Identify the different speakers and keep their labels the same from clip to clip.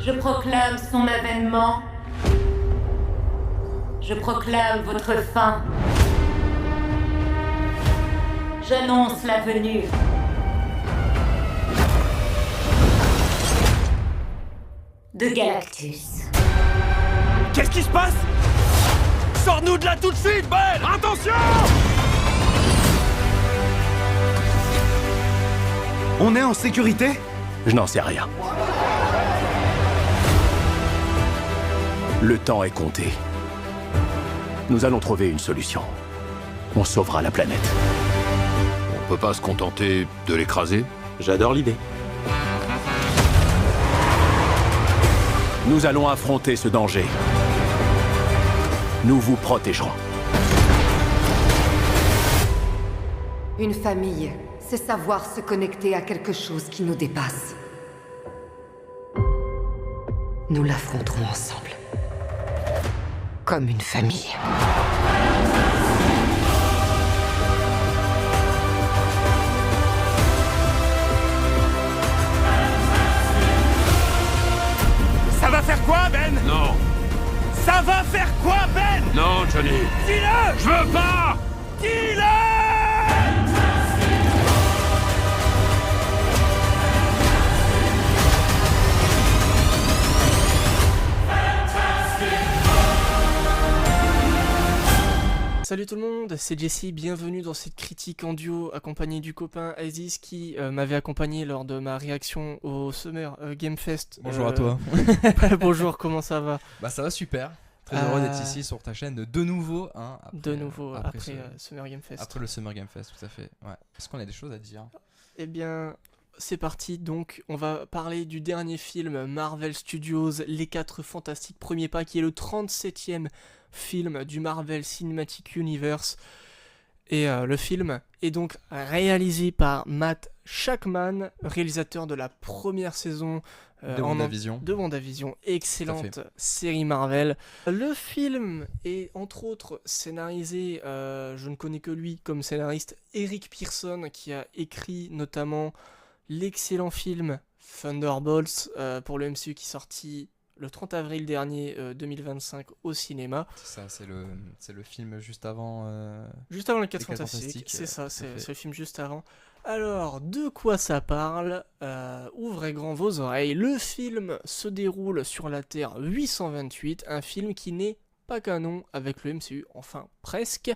Speaker 1: Je proclame son avènement. Je proclame votre fin. J'annonce la venue de Galactus.
Speaker 2: Qu'est-ce qui se passe? Sors-nous de là tout de suite, Ben! Attention!
Speaker 3: On est en sécurité?
Speaker 2: Je n'en sais rien. Le temps est compté. Nous allons trouver une solution. On sauvera la planète.
Speaker 4: On peut pas se contenter de l'écraser?
Speaker 2: J'adore l'idée. Nous allons affronter ce danger. Nous vous protégerons.
Speaker 5: Une famille, c'est savoir se connecter à quelque chose qui nous dépasse. Nous l'affronterons ensemble. Comme une famille.
Speaker 2: Ça va faire quoi, Ben?
Speaker 4: Non.
Speaker 2: Ça va faire quoi, Ben?
Speaker 4: Non, Johnny.
Speaker 2: Dis-le!
Speaker 4: Je veux pas!
Speaker 2: Dis-le!
Speaker 6: Salut tout le monde, c'est Jesse, bienvenue dans cette critique en duo accompagné du copain Aziz qui m'avait accompagné lors de ma réaction au Summer Game Fest.
Speaker 7: Bonjour à toi.
Speaker 6: Bonjour, comment ça va?
Speaker 7: Bah ça va super. Très heureux d'être ici sur ta chaîne de nouveau. Hein, après
Speaker 6: Summer Game Fest.
Speaker 7: Après le Summer Game Fest, tout à fait. Ouais. Est-ce qu'on a des choses à dire?
Speaker 6: Eh bien, c'est parti. Donc, on va parler du dernier film Marvel Studios, Les 4 Fantastiques Premiers Pas, qui est le 37e film du Marvel Cinematic Universe. Et le film est donc réalisé par Matt Shakman, réalisateur de la première saison
Speaker 7: de WandaVision.
Speaker 6: Excellente série Marvel. Le film est entre autres scénarisé, je ne connais que lui comme scénariste, Eric Pearson, qui a écrit notamment l'excellent film Thunderbolts pour le MCU qui est sorti le 30 avril dernier 2025 au cinéma.
Speaker 7: C'est ça, c'est le film juste avant...
Speaker 6: Juste avant les 4 Fantastiques, c'est ça, c'est le film juste avant. Alors, de quoi ça parle? Ouvrez grand vos oreilles. Le film se déroule sur la Terre 828, un film qui n'est pas canon avec le MCU, enfin presque.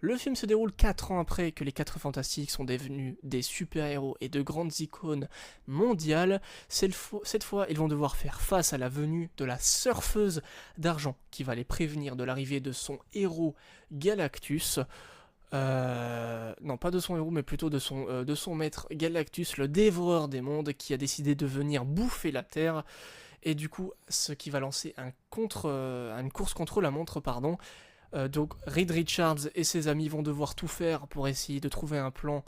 Speaker 6: Le film se déroule 4 ans après que les 4 Fantastiques sont devenus des super-héros et de grandes icônes mondiales. Cette fois, ils vont devoir faire face à la venue de la surfeuse d'argent qui va les prévenir de l'arrivée de son héros Galactus. Non, pas de son héros, mais plutôt de son maître Galactus, le dévoreur des mondes, qui a décidé de venir bouffer la Terre. Et du coup, ce qui va lancer une course contre la montre, pardon. Donc Reed Richards et ses amis vont devoir tout faire pour essayer de trouver un plan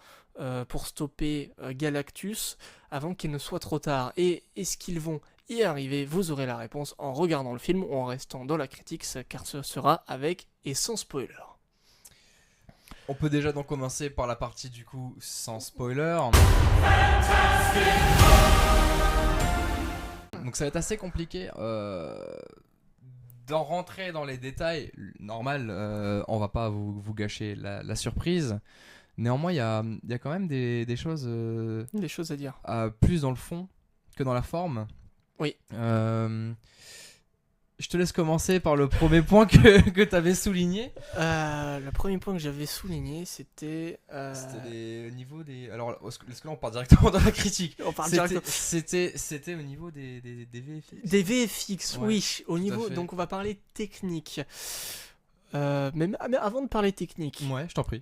Speaker 6: pour stopper Galactus avant qu'il ne soit trop tard. Et est-ce qu'ils vont y arriver? Vous aurez la réponse en regardant le film ou en restant dans la critique, car ce sera avec et sans spoiler.
Speaker 7: On peut déjà donc commencer par la partie du coup sans spoiler. Donc ça va être assez compliqué d'en rentrer dans les détails. Normal, on va pas vous gâcher la surprise. Néanmoins, il y a quand même des choses...
Speaker 6: des choses à dire.
Speaker 7: Plus dans le fond que dans la forme.
Speaker 6: Oui.
Speaker 7: Je te laisse commencer par le premier point que tu avais souligné.
Speaker 6: Le premier point que j'avais souligné, c'était...
Speaker 7: C'était au niveau des... Alors, est-ce que là, on part directement dans la critique?
Speaker 6: On part directement.
Speaker 7: C'était au niveau des VFX.
Speaker 6: Des VFX,
Speaker 7: ouais,
Speaker 6: oui. Au niveau, donc on va parler technique. Mais avant de parler technique...
Speaker 7: Ouais, je t'en prie.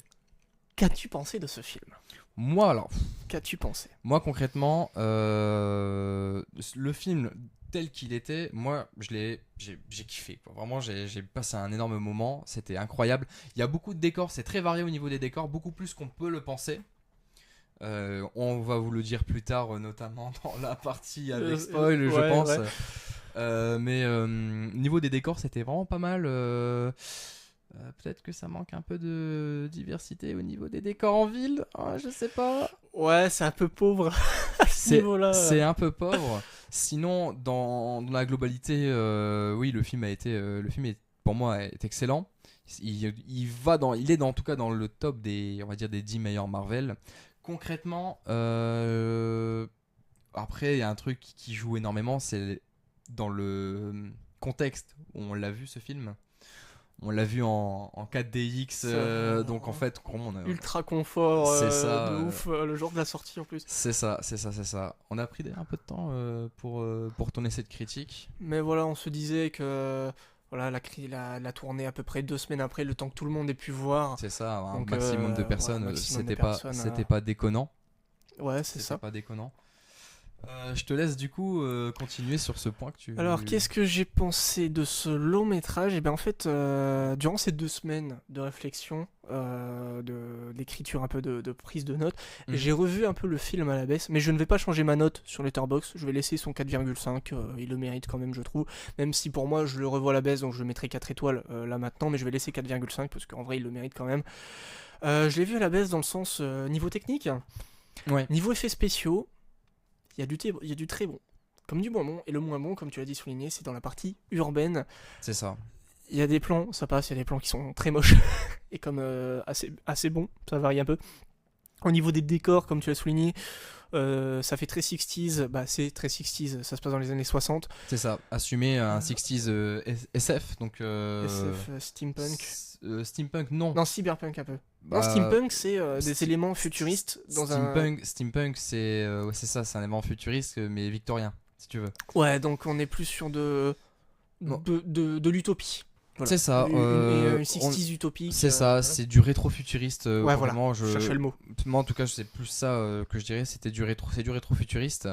Speaker 6: Qu'as-tu pensé de ce film?
Speaker 7: Moi, alors...
Speaker 6: Qu'as-tu pensé?
Speaker 7: Moi, concrètement, le film... tel qu'il était, moi j'ai kiffé quoi. Vraiment j'ai passé un énorme moment, c'était incroyable. Il y a beaucoup de décors, c'est très varié au niveau des décors, beaucoup plus qu'on peut le penser. On va vous le dire plus tard, notamment dans la partie avec spoil, je pense. Ouais. Mais niveau des décors, c'était vraiment pas mal. Peut-être que ça manque un peu de diversité au niveau des décors en ville, je sais pas.
Speaker 6: Ouais, c'est un peu pauvre à ce niveau-là.
Speaker 7: C'est un peu pauvre. Sinon, dans la globalité, oui, le film pour moi est excellent. Il est en tout cas dans le top des, on va dire, des 10 meilleurs Marvel. Concrètement, après, il y a un truc qui joue énormément, c'est dans le contexte où on l'a vu ce film. On l'a vu en 4DX, donc en fait, on a
Speaker 6: ultra confort,
Speaker 7: c'est ça,
Speaker 6: de ouf, le jour de la sortie en plus.
Speaker 7: C'est ça. On a pris un peu de temps pour tourner cette critique.
Speaker 6: Mais voilà, on se disait que voilà, la tournée à peu près 2 semaines après, le temps que tout le monde ait pu voir.
Speaker 7: C'est ça, un
Speaker 6: Donc,
Speaker 7: maximum de personnes,
Speaker 6: ouais, maximum de
Speaker 7: c'était
Speaker 6: personnes,
Speaker 7: pas déconnant.
Speaker 6: Ouais, c'est ça.
Speaker 7: Pas déconnant. Je te laisse du coup continuer sur ce point que tu...
Speaker 6: Alors, qu'est-ce que j'ai pensé de ce long métrage? Et bien en fait, durant ces 2 semaines de réflexion, d'écriture, un peu de prise de notes, j'ai revu un peu le film à la baisse, mais je ne vais pas changer ma note sur Letterboxd, je vais laisser son 4,5, il le mérite quand même, je trouve, même si pour moi je le revois à la baisse, donc je mettrai 4 étoiles là maintenant, mais je vais laisser 4,5 parce qu'en vrai il le mérite quand même. Je l'ai vu à la baisse dans le sens niveau technique, niveau effets spéciaux. Il y a du très bon, comme du moins bon, et le moins bon, comme tu l'as dit souligné, c'est dans la partie urbaine.
Speaker 7: C'est ça.
Speaker 6: Il y a des plans, ça passe, il y a des plans qui sont très moches, et comme assez bons, ça varie un peu. Au niveau des décors, comme tu l'as souligné, ça fait très 60s, bah c'est très 60s, ça se passe dans les années 60.
Speaker 7: C'est ça, assumer un 60s SF, donc...
Speaker 6: SF, steampunk.
Speaker 7: Steampunk, non.
Speaker 6: Non, cyberpunk un peu. Non, steampunk, c'est des éléments futuristes dans
Speaker 7: Steampunk, c'est ça, c'est un élément futuriste, mais victorien, si tu veux.
Speaker 6: Ouais, donc on est plus sur de l'utopie. Voilà.
Speaker 7: C'est ça.
Speaker 6: Une 60s utopique.
Speaker 7: C'est ça, c'est du rétro-futuriste.
Speaker 6: Ouais, voilà,
Speaker 7: je
Speaker 6: cherchais le mot.
Speaker 7: Moi, en tout cas, c'est plus ça que je dirais, c'est du rétro-futuriste.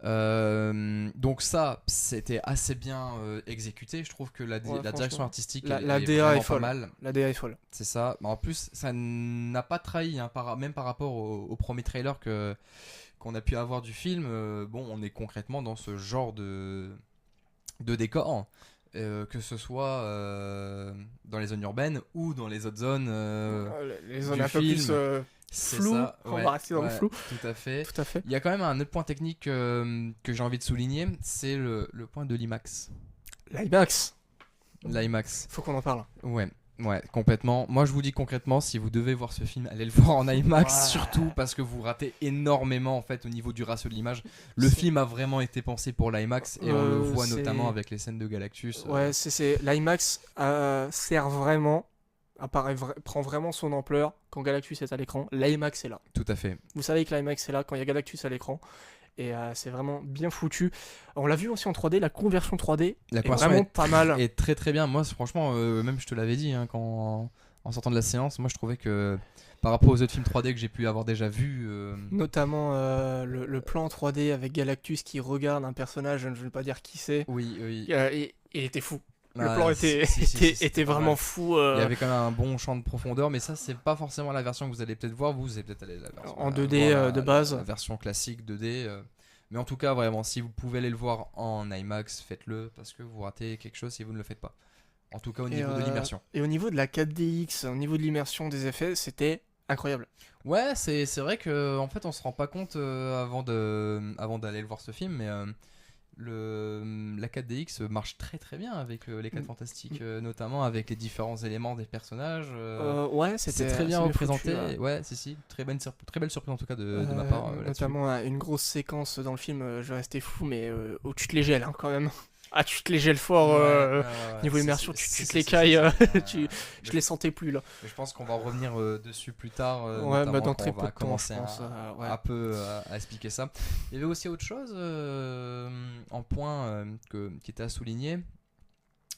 Speaker 7: Donc ça, c'était assez bien exécuté. Je trouve que la direction artistique
Speaker 6: la
Speaker 7: est
Speaker 6: DA
Speaker 7: vraiment
Speaker 6: est folle.
Speaker 7: pas mal.
Speaker 6: La DA est folle.
Speaker 7: C'est ça. En plus, ça n'a pas trahi, hein, même par rapport au premier trailer qu'on a pu avoir du film. Bon, on est concrètement dans ce genre de décor. Que ce soit dans les zones urbaines ou dans les autres zones
Speaker 6: les zones
Speaker 7: du
Speaker 6: un peu
Speaker 7: film.
Speaker 6: plus flou, on va rester dans le flou.
Speaker 7: Tout à fait.
Speaker 6: Il
Speaker 7: y a quand même un autre point technique que j'ai envie de souligner, c'est le point de l'IMAX. L'IMAX.
Speaker 6: Faut qu'on en parle.
Speaker 7: Ouais, complètement. Moi, je vous dis concrètement, si vous devez voir ce film, allez le voir en IMAX, surtout parce que vous ratez énormément en fait au niveau du ratio de l'image. Le film a vraiment été pensé pour l'IMAX et on le voit notamment avec les scènes de Galactus.
Speaker 6: Ouais, l'IMAX sert vraiment, prend vraiment son ampleur quand Galactus est à l'écran. L'IMAX est là.
Speaker 7: Tout à fait.
Speaker 6: Vous savez que l'IMAX est là quand il y a Galactus à l'écran. Et c'est vraiment bien foutu. On l'a vu aussi en 3D, la conversion 3D est vraiment pas mal.
Speaker 7: Et très très bien. Moi, franchement, même je te l'avais dit hein, en sortant de la séance, moi je trouvais que par rapport aux autres films 3D que j'ai pu avoir déjà vus.
Speaker 6: Notamment le plan 3D avec Galactus qui regarde un personnage, je ne vais pas dire qui c'est.
Speaker 7: Oui.
Speaker 6: Il était fou. Le plan était vraiment fou.
Speaker 7: Il y avait quand même un bon champ de profondeur, mais ça, c'est pas forcément la version que vous allez peut-être voir. Vous allez peut-être aller la version
Speaker 6: en 2D de base.
Speaker 7: La version classique 2D. Mais en tout cas, vraiment, si vous pouvez aller le voir en IMAX, faites-le parce que vous ratez quelque chose si vous ne le faites pas. En tout cas, au niveau de l'immersion.
Speaker 6: Et au niveau de la 4DX, au niveau de l'immersion des effets, c'était incroyable.
Speaker 7: Ouais, c'est vrai que en fait, on se rend pas compte avant d'aller le voir ce film, mais la 4DX marche très très bien avec les 4 Fantastiques, notamment avec les différents éléments des personnages.
Speaker 6: Ouais,
Speaker 7: c'est très bien représenté.
Speaker 6: Foutu,
Speaker 7: ouais, si, très belle surprise en tout cas de ma part.
Speaker 6: Notamment une grosse séquence dans le film, je restais fou, mais où tu te les gèles hein, quand même. Ah, tu te les gèles fort niveau immersion, tu te les cailles, je les sentais plus là.
Speaker 7: Je pense qu'on va revenir dessus plus tard,
Speaker 6: dans très peu de temps,
Speaker 7: commencer un peu à expliquer ça. Il y avait aussi autre chose en point qui était à souligner.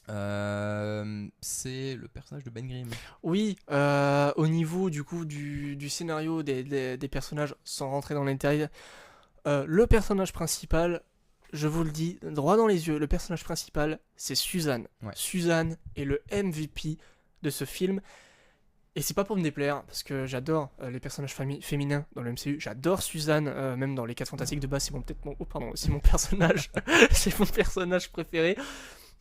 Speaker 7: C'est le personnage de Ben Grimm.
Speaker 6: Oui, au niveau du coup du scénario des personnages, sans rentrer dans l'intérieur, le personnage principal, je vous le dis droit dans les yeux, le personnage principal, c'est Suzanne.
Speaker 7: Ouais.
Speaker 6: Suzanne est le MVP de ce film. Et c'est pas pour me déplaire, parce que j'adore les personnages féminins dans le MCU. J'adore Suzanne, même dans les 4 Fantastiques de base, c'est mon personnage, c'est mon personnage préféré.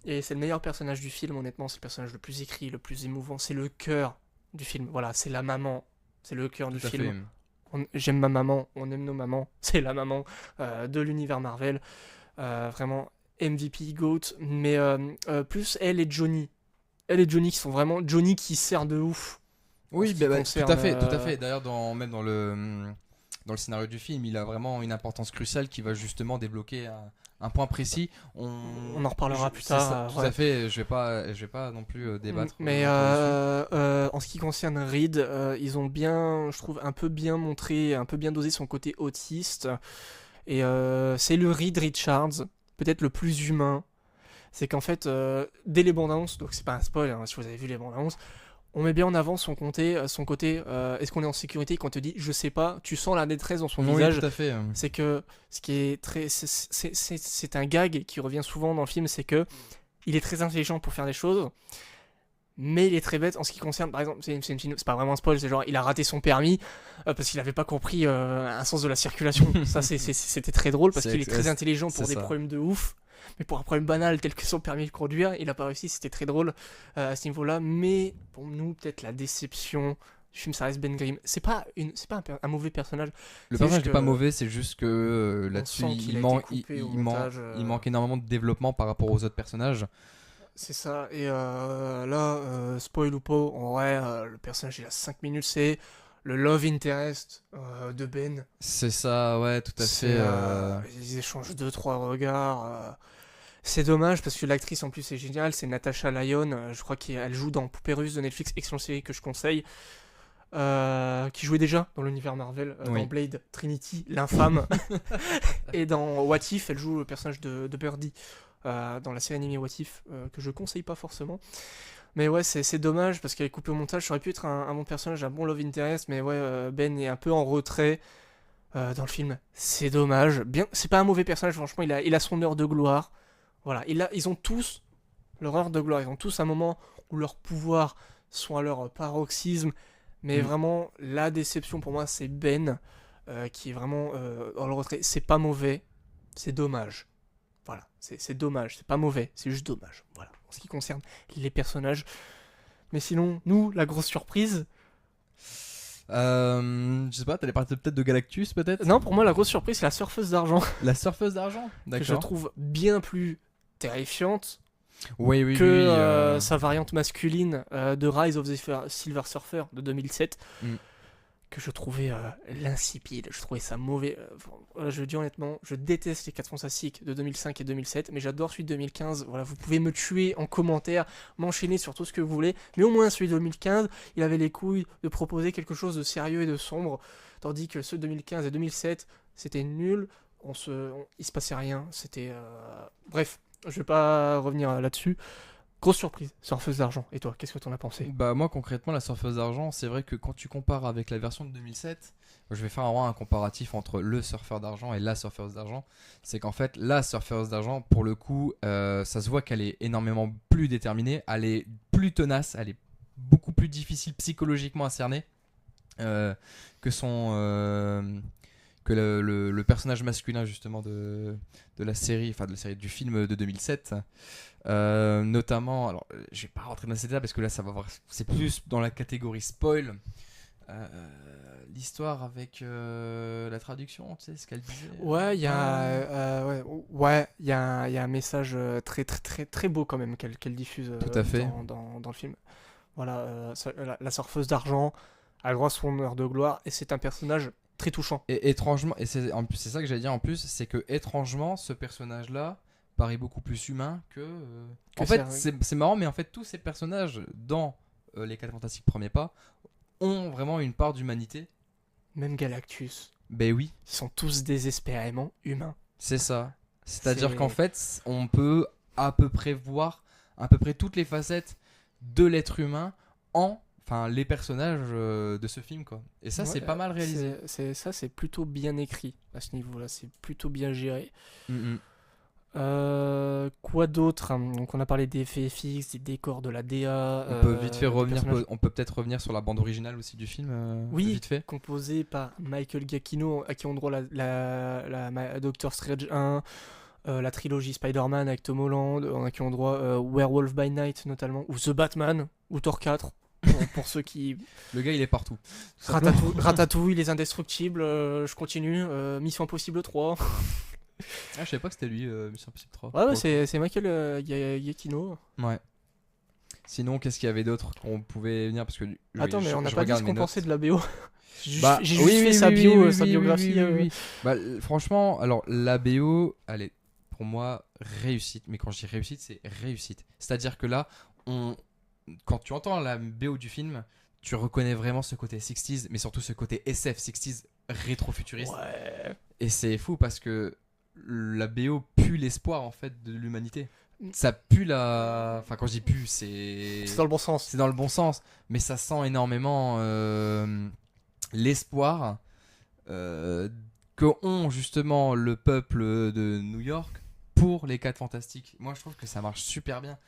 Speaker 6: Et c'est le meilleur personnage du film, honnêtement. C'est le personnage le plus écrit, le plus émouvant. C'est le cœur du film. Voilà, c'est la maman. C'est le cœur du film. J'aime ma maman, on aime nos mamans. C'est la maman de l'univers Marvel. Vraiment MVP, GOAT, mais plus elle et Johnny. Elle et Johnny qui sont vraiment... Johnny qui sert de ouf.
Speaker 7: Oui,
Speaker 6: En ce qui concerne,
Speaker 7: tout à fait, tout à fait. D'ailleurs, même dans le scénario du film, il a vraiment une importance cruciale qui va justement débloquer un point précis.
Speaker 6: On en reparlera plus
Speaker 7: c'est
Speaker 6: tard.
Speaker 7: ça, tout à fait. Je vais pas non plus débattre.
Speaker 6: Mais en ce qui concerne Reed, ils ont bien, je trouve, un peu bien montré, un peu bien dosé son côté autiste. Et c'est le Reed Richards, peut-être le plus humain. C'est qu'en fait, dès les bandes annonces, donc c'est pas un spoil hein, si vous avez vu les bandes annonces, on met bien en avant son côté est-ce qu'on est en sécurité quand on te dit je sais pas, tu sens la détresse dans son visage.
Speaker 7: Tout à fait.
Speaker 6: C'est que ce qui est très c'est un gag qui revient souvent dans le film, c'est que il est très intelligent pour faire des choses, mais il est très bête en ce qui concerne, par exemple, c'est pas vraiment un spoil, c'est genre il a raté son permis parce qu'il avait pas compris un sens de la circulation. Ça c'était très drôle parce qu'il est très intelligent pour des problèmes de ouf. Mais pour un problème banal tel que son permis de conduire, il a pas réussi, c'était très drôle à ce niveau-là. Mais pour nous, peut-être la déception du film, ça reste Ben Grimm. C'est pas un mauvais personnage.
Speaker 7: Le personnage n'est pas mauvais, c'est juste que là-dessus,
Speaker 6: il
Speaker 7: manque énormément de développement par rapport aux autres personnages.
Speaker 6: C'est ça, et là, spoil ou pas, en vrai, le personnage il a 5 minutes, c'est le love interest de Ben.
Speaker 7: C'est ça, ouais, tout à fait.
Speaker 6: Ils échangent 2-3 regards. C'est dommage parce que l'actrice en plus est géniale, c'est Natasha Lyonne, je crois qu'elle joue dans Poupée Russe de Netflix, excellente série que je conseille, qui jouait déjà dans l'univers Marvel, dans Blade Trinity, l'infâme, et dans What If, elle joue le personnage de Birdie, dans la série animée What If, que je conseille pas forcément. Mais ouais, c'est dommage parce qu'elle est coupée au montage, ça aurait pu être un bon personnage, un bon love interest, mais ouais, Ben est un peu en retrait dans le film, c'est dommage. Bien, c'est pas un mauvais personnage, franchement, il a son heure de gloire. Voilà, ils ont tous leur heure de gloire, ils ont tous un moment où leurs pouvoirs sont à leur paroxysme, mais vraiment, la déception pour moi, c'est Ben, qui est vraiment dans le retrait. C'est pas mauvais, c'est dommage. Voilà, c'est dommage, c'est pas mauvais, c'est juste dommage. Voilà, en ce qui concerne les personnages. Mais sinon, nous, la grosse surprise...
Speaker 7: je sais pas, t'allais parler peut-être de Galactus, peut-être ?
Speaker 6: Non, pour moi, la grosse surprise, c'est la surfeuse d'argent.
Speaker 7: La surfeuse d'argent ? D'accord.
Speaker 6: Que je trouve bien plus terrifiante
Speaker 7: oui,
Speaker 6: sa variante masculine de Rise of the Silver Surfer de 2007. Que je trouvais l'insipide, je trouvais ça mauvais. Je dis honnêtement, je déteste les 4 Fantastiques de 2005 et 2007, mais j'adore celui de 2015. Voilà, vous pouvez me tuer en commentaire, m'enchaîner sur tout ce que vous voulez, mais au moins celui de 2015, il avait les couilles de proposer quelque chose de sérieux et de sombre, tandis que ceux de 2015 et 2007, c'était nul, il se passait rien, c'était... Bref, je vais pas revenir là-dessus. Grosse surprise, Surfeuse d'argent. Et toi, qu'est-ce que t'en as pensé ?
Speaker 7: Bah moi concrètement, la Surfeuse d'argent, c'est vrai que quand tu compares avec la version de 2007, je vais faire un comparatif entre le Surfeur d'argent et la Surfeuse d'argent. C'est qu'en fait, la Surfeuse d'argent, pour le coup, ça se voit qu'elle est énormément plus déterminée, elle est plus tenace, elle est beaucoup plus difficile psychologiquement à cerner que le personnage masculin justement de la série, enfin de la série du film de 2007. Notamment, alors je vais pas rentrer dans ces détails parce que là ça va voir, c'est plus dans la catégorie spoil. L'histoire avec la traduction, tu sais ce qu'elle disait.
Speaker 6: Ouais, il y a il y a un message très très très très beau quand même qu'elle diffuse
Speaker 7: tout à fait.
Speaker 6: Dans le film. Voilà, la surfeuse d'argent a le droit à son heure de gloire et c'est un personnage très touchant.
Speaker 7: Et étrangement, et c'est ça que j'allais dire en plus, c'est que étrangement ce personnage là paraît beaucoup plus humain que en fait c'est marrant, mais en fait tous ces personnages dans les 4 Fantastiques premiers pas ont vraiment une part d'humanité.
Speaker 6: Même Galactus.
Speaker 7: Ben oui.
Speaker 6: Ils sont tous désespérément humains.
Speaker 7: C'est ça. C'est-à-dire qu'en fait on peut à peu près voir à peu près toutes les facettes de l'être humain enfin les personnages de ce film quoi. Et ça c'est pas mal réalisé.
Speaker 6: C'est plutôt bien écrit à ce niveau-là, c'est plutôt bien géré. Quoi d'autre ? Donc on a parlé des effets FX, des décors, de la DA.
Speaker 7: On peut vite fait on peut peut-être revenir sur la bande originale aussi du film.
Speaker 6: Oui,
Speaker 7: vite fait.
Speaker 6: Composée par Michael Giacchino, à qui on droit la Doctor Strange 1, la trilogie Spider-Man avec Tom Holland, à qui on droit Werewolf by Night notamment, ou The Batman, ou Thor 4. Pour ceux qui...
Speaker 7: Le gars il est partout.
Speaker 6: Ratatouille, Les Indestructibles, je continue, Mission Impossible 3.
Speaker 7: Ah, je savais pas que c'était lui, Mission Impossible 3.
Speaker 6: Ouais, c'est Michael Giacchino.
Speaker 7: Ouais. Sinon, qu'est-ce qu'il y avait d'autre qu'on pouvait venir parce que
Speaker 6: Attends, mais on n'a
Speaker 7: je
Speaker 6: pas dit
Speaker 7: regarde
Speaker 6: ce
Speaker 7: mes
Speaker 6: qu'on
Speaker 7: notes.
Speaker 6: pensait de la BO. J'ai
Speaker 7: Bah,
Speaker 6: juste fait sa biographie.
Speaker 7: oui. Bah, franchement, alors la BO, elle est pour moi réussite. Mais quand je dis réussite, c'est réussite. C'est-à-dire que là, quand tu entends la BO du film, tu reconnais vraiment ce côté 60s, mais surtout ce côté SF 60s rétro-futuriste.
Speaker 6: Ouais.
Speaker 7: Et c'est fou parce que la BO pue l'espoir en fait de l'humanité. Ça pue la... Enfin, quand je dis pue, c'est
Speaker 6: C'est dans le bon sens.
Speaker 7: dans le bon sens, mais ça sent énormément l'espoir que ont justement le peuple de New York pour les 4 Fantastiques. Moi, je trouve que ça marche super bien.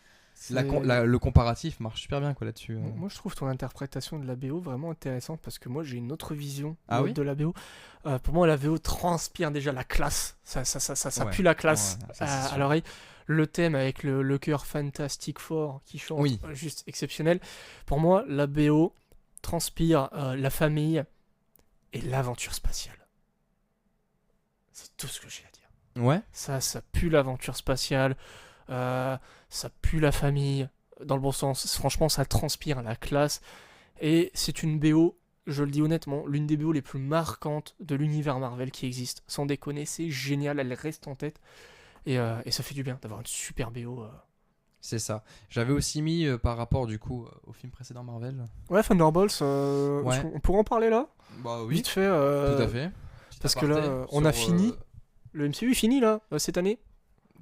Speaker 7: Le comparatif marche super bien quoi là-dessus.
Speaker 6: Moi, je trouve ton interprétation de la BO vraiment intéressante parce que moi, j'ai une autre vision
Speaker 7: Ah oui
Speaker 6: de la BO. Pour moi, la BO transpire déjà la classe. Ça
Speaker 7: Ouais.
Speaker 6: pue la classe
Speaker 7: Ouais, ça, c'est sûr.
Speaker 6: à l'oreille. Le thème avec le chœur Fantastic Four qui chante,
Speaker 7: Oui.
Speaker 6: juste exceptionnel. Pour moi, la BO transpire la famille et l'aventure spatiale. C'est tout ce que j'ai à dire.
Speaker 7: Ouais.
Speaker 6: Ça pue l'aventure spatiale, ça pue la famille, dans le bon sens. Franchement, ça transpire la classe. Et c'est une BO, je le dis honnêtement, l'une des BO les plus marquantes de l'univers Marvel qui existe. Sans déconner, c'est génial, elle reste en tête. Et ça fait du bien d'avoir une super BO.
Speaker 7: C'est ça. J'avais aussi mis par rapport du coup au film précédent Marvel.
Speaker 6: Ouais, Thunderbolts,
Speaker 7: Ouais.
Speaker 6: on pourrait en parler là
Speaker 7: Bah
Speaker 6: vite fait.
Speaker 7: tout à fait. Petit
Speaker 6: parce que
Speaker 7: aparté
Speaker 6: là, on a fini. Le MCU est fini là, cette année.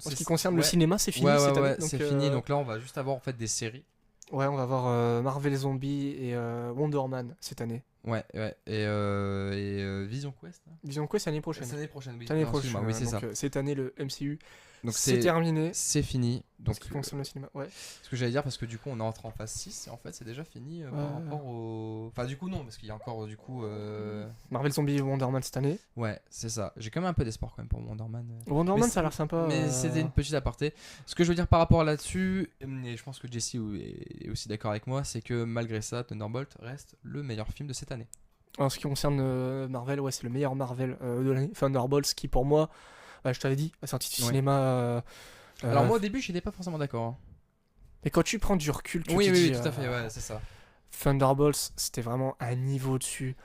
Speaker 6: En ce qui concerne le cinéma, c'est fini cette année. Donc,
Speaker 7: c'est fini. Donc là, on va juste avoir en fait des séries.
Speaker 6: Ouais, on va voir Marvel Zombie et Wonder Man cette année.
Speaker 7: Ouais. Et Vision Quest. Là.
Speaker 6: Disons quoi, c'est l'année prochaine.
Speaker 7: C'est l'année prochaine, oui.
Speaker 6: Cette année
Speaker 7: Non,
Speaker 6: prochaine.
Speaker 7: excuse-moi, oui, c'est
Speaker 6: donc,
Speaker 7: ça.
Speaker 6: cette année, le MCU,
Speaker 7: Donc
Speaker 6: c'est terminé.
Speaker 7: C'est fini.
Speaker 6: En
Speaker 7: Donc
Speaker 6: ce qui concerne le cinéma. Ouais.
Speaker 7: ce que j'allais dire parce que du coup on est entré en phase 6 et en fait c'est déjà fini par rapport au... Enfin du coup non parce qu'il y a encore du coup...
Speaker 6: Marvel Zombie et Wonder Man cette année.
Speaker 7: Ouais c'est ça. J'ai quand même un peu d'espoir quand même pour Wonder Man.
Speaker 6: Wonder
Speaker 7: Mais
Speaker 6: Man,
Speaker 7: c'est-
Speaker 6: ça a l'air sympa.
Speaker 7: Mais c'était une petite aparté. Ce que je veux dire par rapport à là-dessus, et je pense que Jesse est aussi d'accord avec moi, c'est que malgré ça Thunderbolt reste le meilleur film de cette année.
Speaker 6: En ce qui concerne Marvel, ouais, c'est le meilleur Marvel de l'année. Thunderbolts, qui pour moi, je t'avais dit, la sortie du
Speaker 7: Ouais.
Speaker 6: cinéma.
Speaker 7: Alors moi au début j'étais pas forcément d'accord. Hein.
Speaker 6: Mais quand tu prends du recul, tu
Speaker 7: Oui
Speaker 6: te
Speaker 7: oui,
Speaker 6: dis,
Speaker 7: oui tout à fait ouais c'est ça.
Speaker 6: Thunderbolts, c'était vraiment un niveau au-dessus.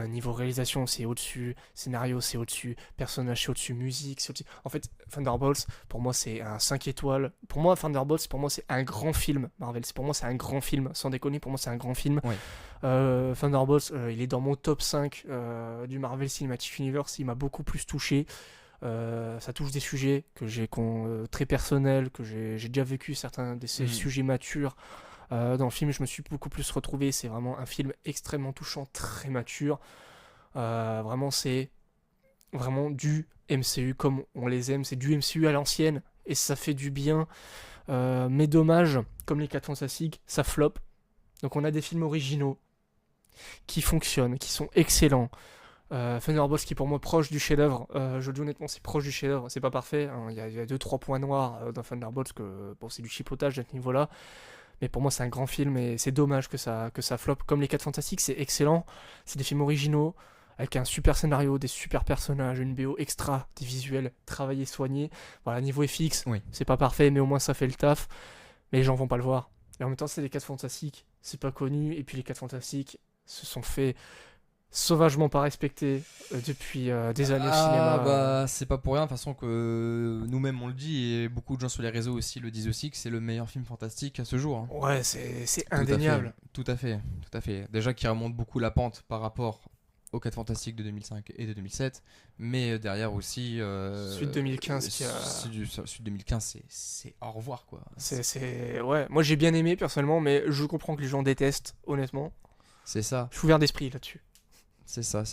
Speaker 6: Niveau réalisation, c'est au-dessus. Scénario, c'est au-dessus. Personnage, c'est au-dessus. Musique, c'est au-dessus. En fait, Thunderbolts, pour moi, c'est un 5 étoiles. Pour moi, Thunderbolts, pour moi, c'est un grand film. Marvel, pour moi, c'est un grand film. Sans déconner, pour moi, c'est un grand film.
Speaker 7: Oui.
Speaker 6: Thunderbolts, il est dans mon top 5 du Marvel Cinematic Universe. Il m'a beaucoup plus touché. Ça touche des sujets très personnels, que j'ai déjà vécu certains de ces sujets matures. Dans le film, je me suis beaucoup plus retrouvé. C'est vraiment un film extrêmement touchant, très mature. Vraiment, c'est vraiment du MCU comme on les aime. C'est du MCU à l'ancienne et ça fait du bien. Mais dommage, comme les 4 Fantastiques, ça flop. Donc on a des films originaux qui fonctionnent, qui sont excellents. Thunderbolts qui est pour moi proche du chef-d'œuvre. Je le dis honnêtement, c'est proche du chef-d'œuvre. C'est pas parfait. Hein. Il y a 2-3 points noirs dans Thunderbolts que bon, c'est du chipotage à ce niveau-là. Mais pour moi, c'est un grand film et c'est dommage que ça floppe. Comme les 4 Fantastiques, c'est excellent. C'est des films originaux avec un super scénario, des super personnages, une BO extra, des visuels travaillés, soignés. Voilà, niveau FX,
Speaker 7: Oui.
Speaker 6: c'est pas parfait, mais au moins ça fait le taf. Mais les gens vont pas le voir. Et en même temps, c'est les 4 Fantastiques, c'est pas connu. Et puis les 4 Fantastiques se sont fait sauvagement pas respecter depuis des années au cinéma.
Speaker 7: Bah c'est pas pour rien de toute façon que nous-mêmes on le dit et beaucoup de gens sur les réseaux aussi le disent aussi que c'est le meilleur film fantastique à ce jour. Hein.
Speaker 6: Ouais, c'est
Speaker 7: Tout à fait,
Speaker 6: indéniable.
Speaker 7: Tout à fait. Déjà qui remonte beaucoup la pente par rapport aux 4 Fantastiques de 2005 et de 2007, mais derrière aussi...
Speaker 6: Suite 2015 qui a...
Speaker 7: Suite 2015 c'est au revoir quoi.
Speaker 6: Ouais, moi j'ai bien aimé personnellement, mais je comprends que les gens détestent, honnêtement.
Speaker 7: C'est ça.
Speaker 6: Je suis ouvert d'esprit là-dessus.
Speaker 7: C'est ça.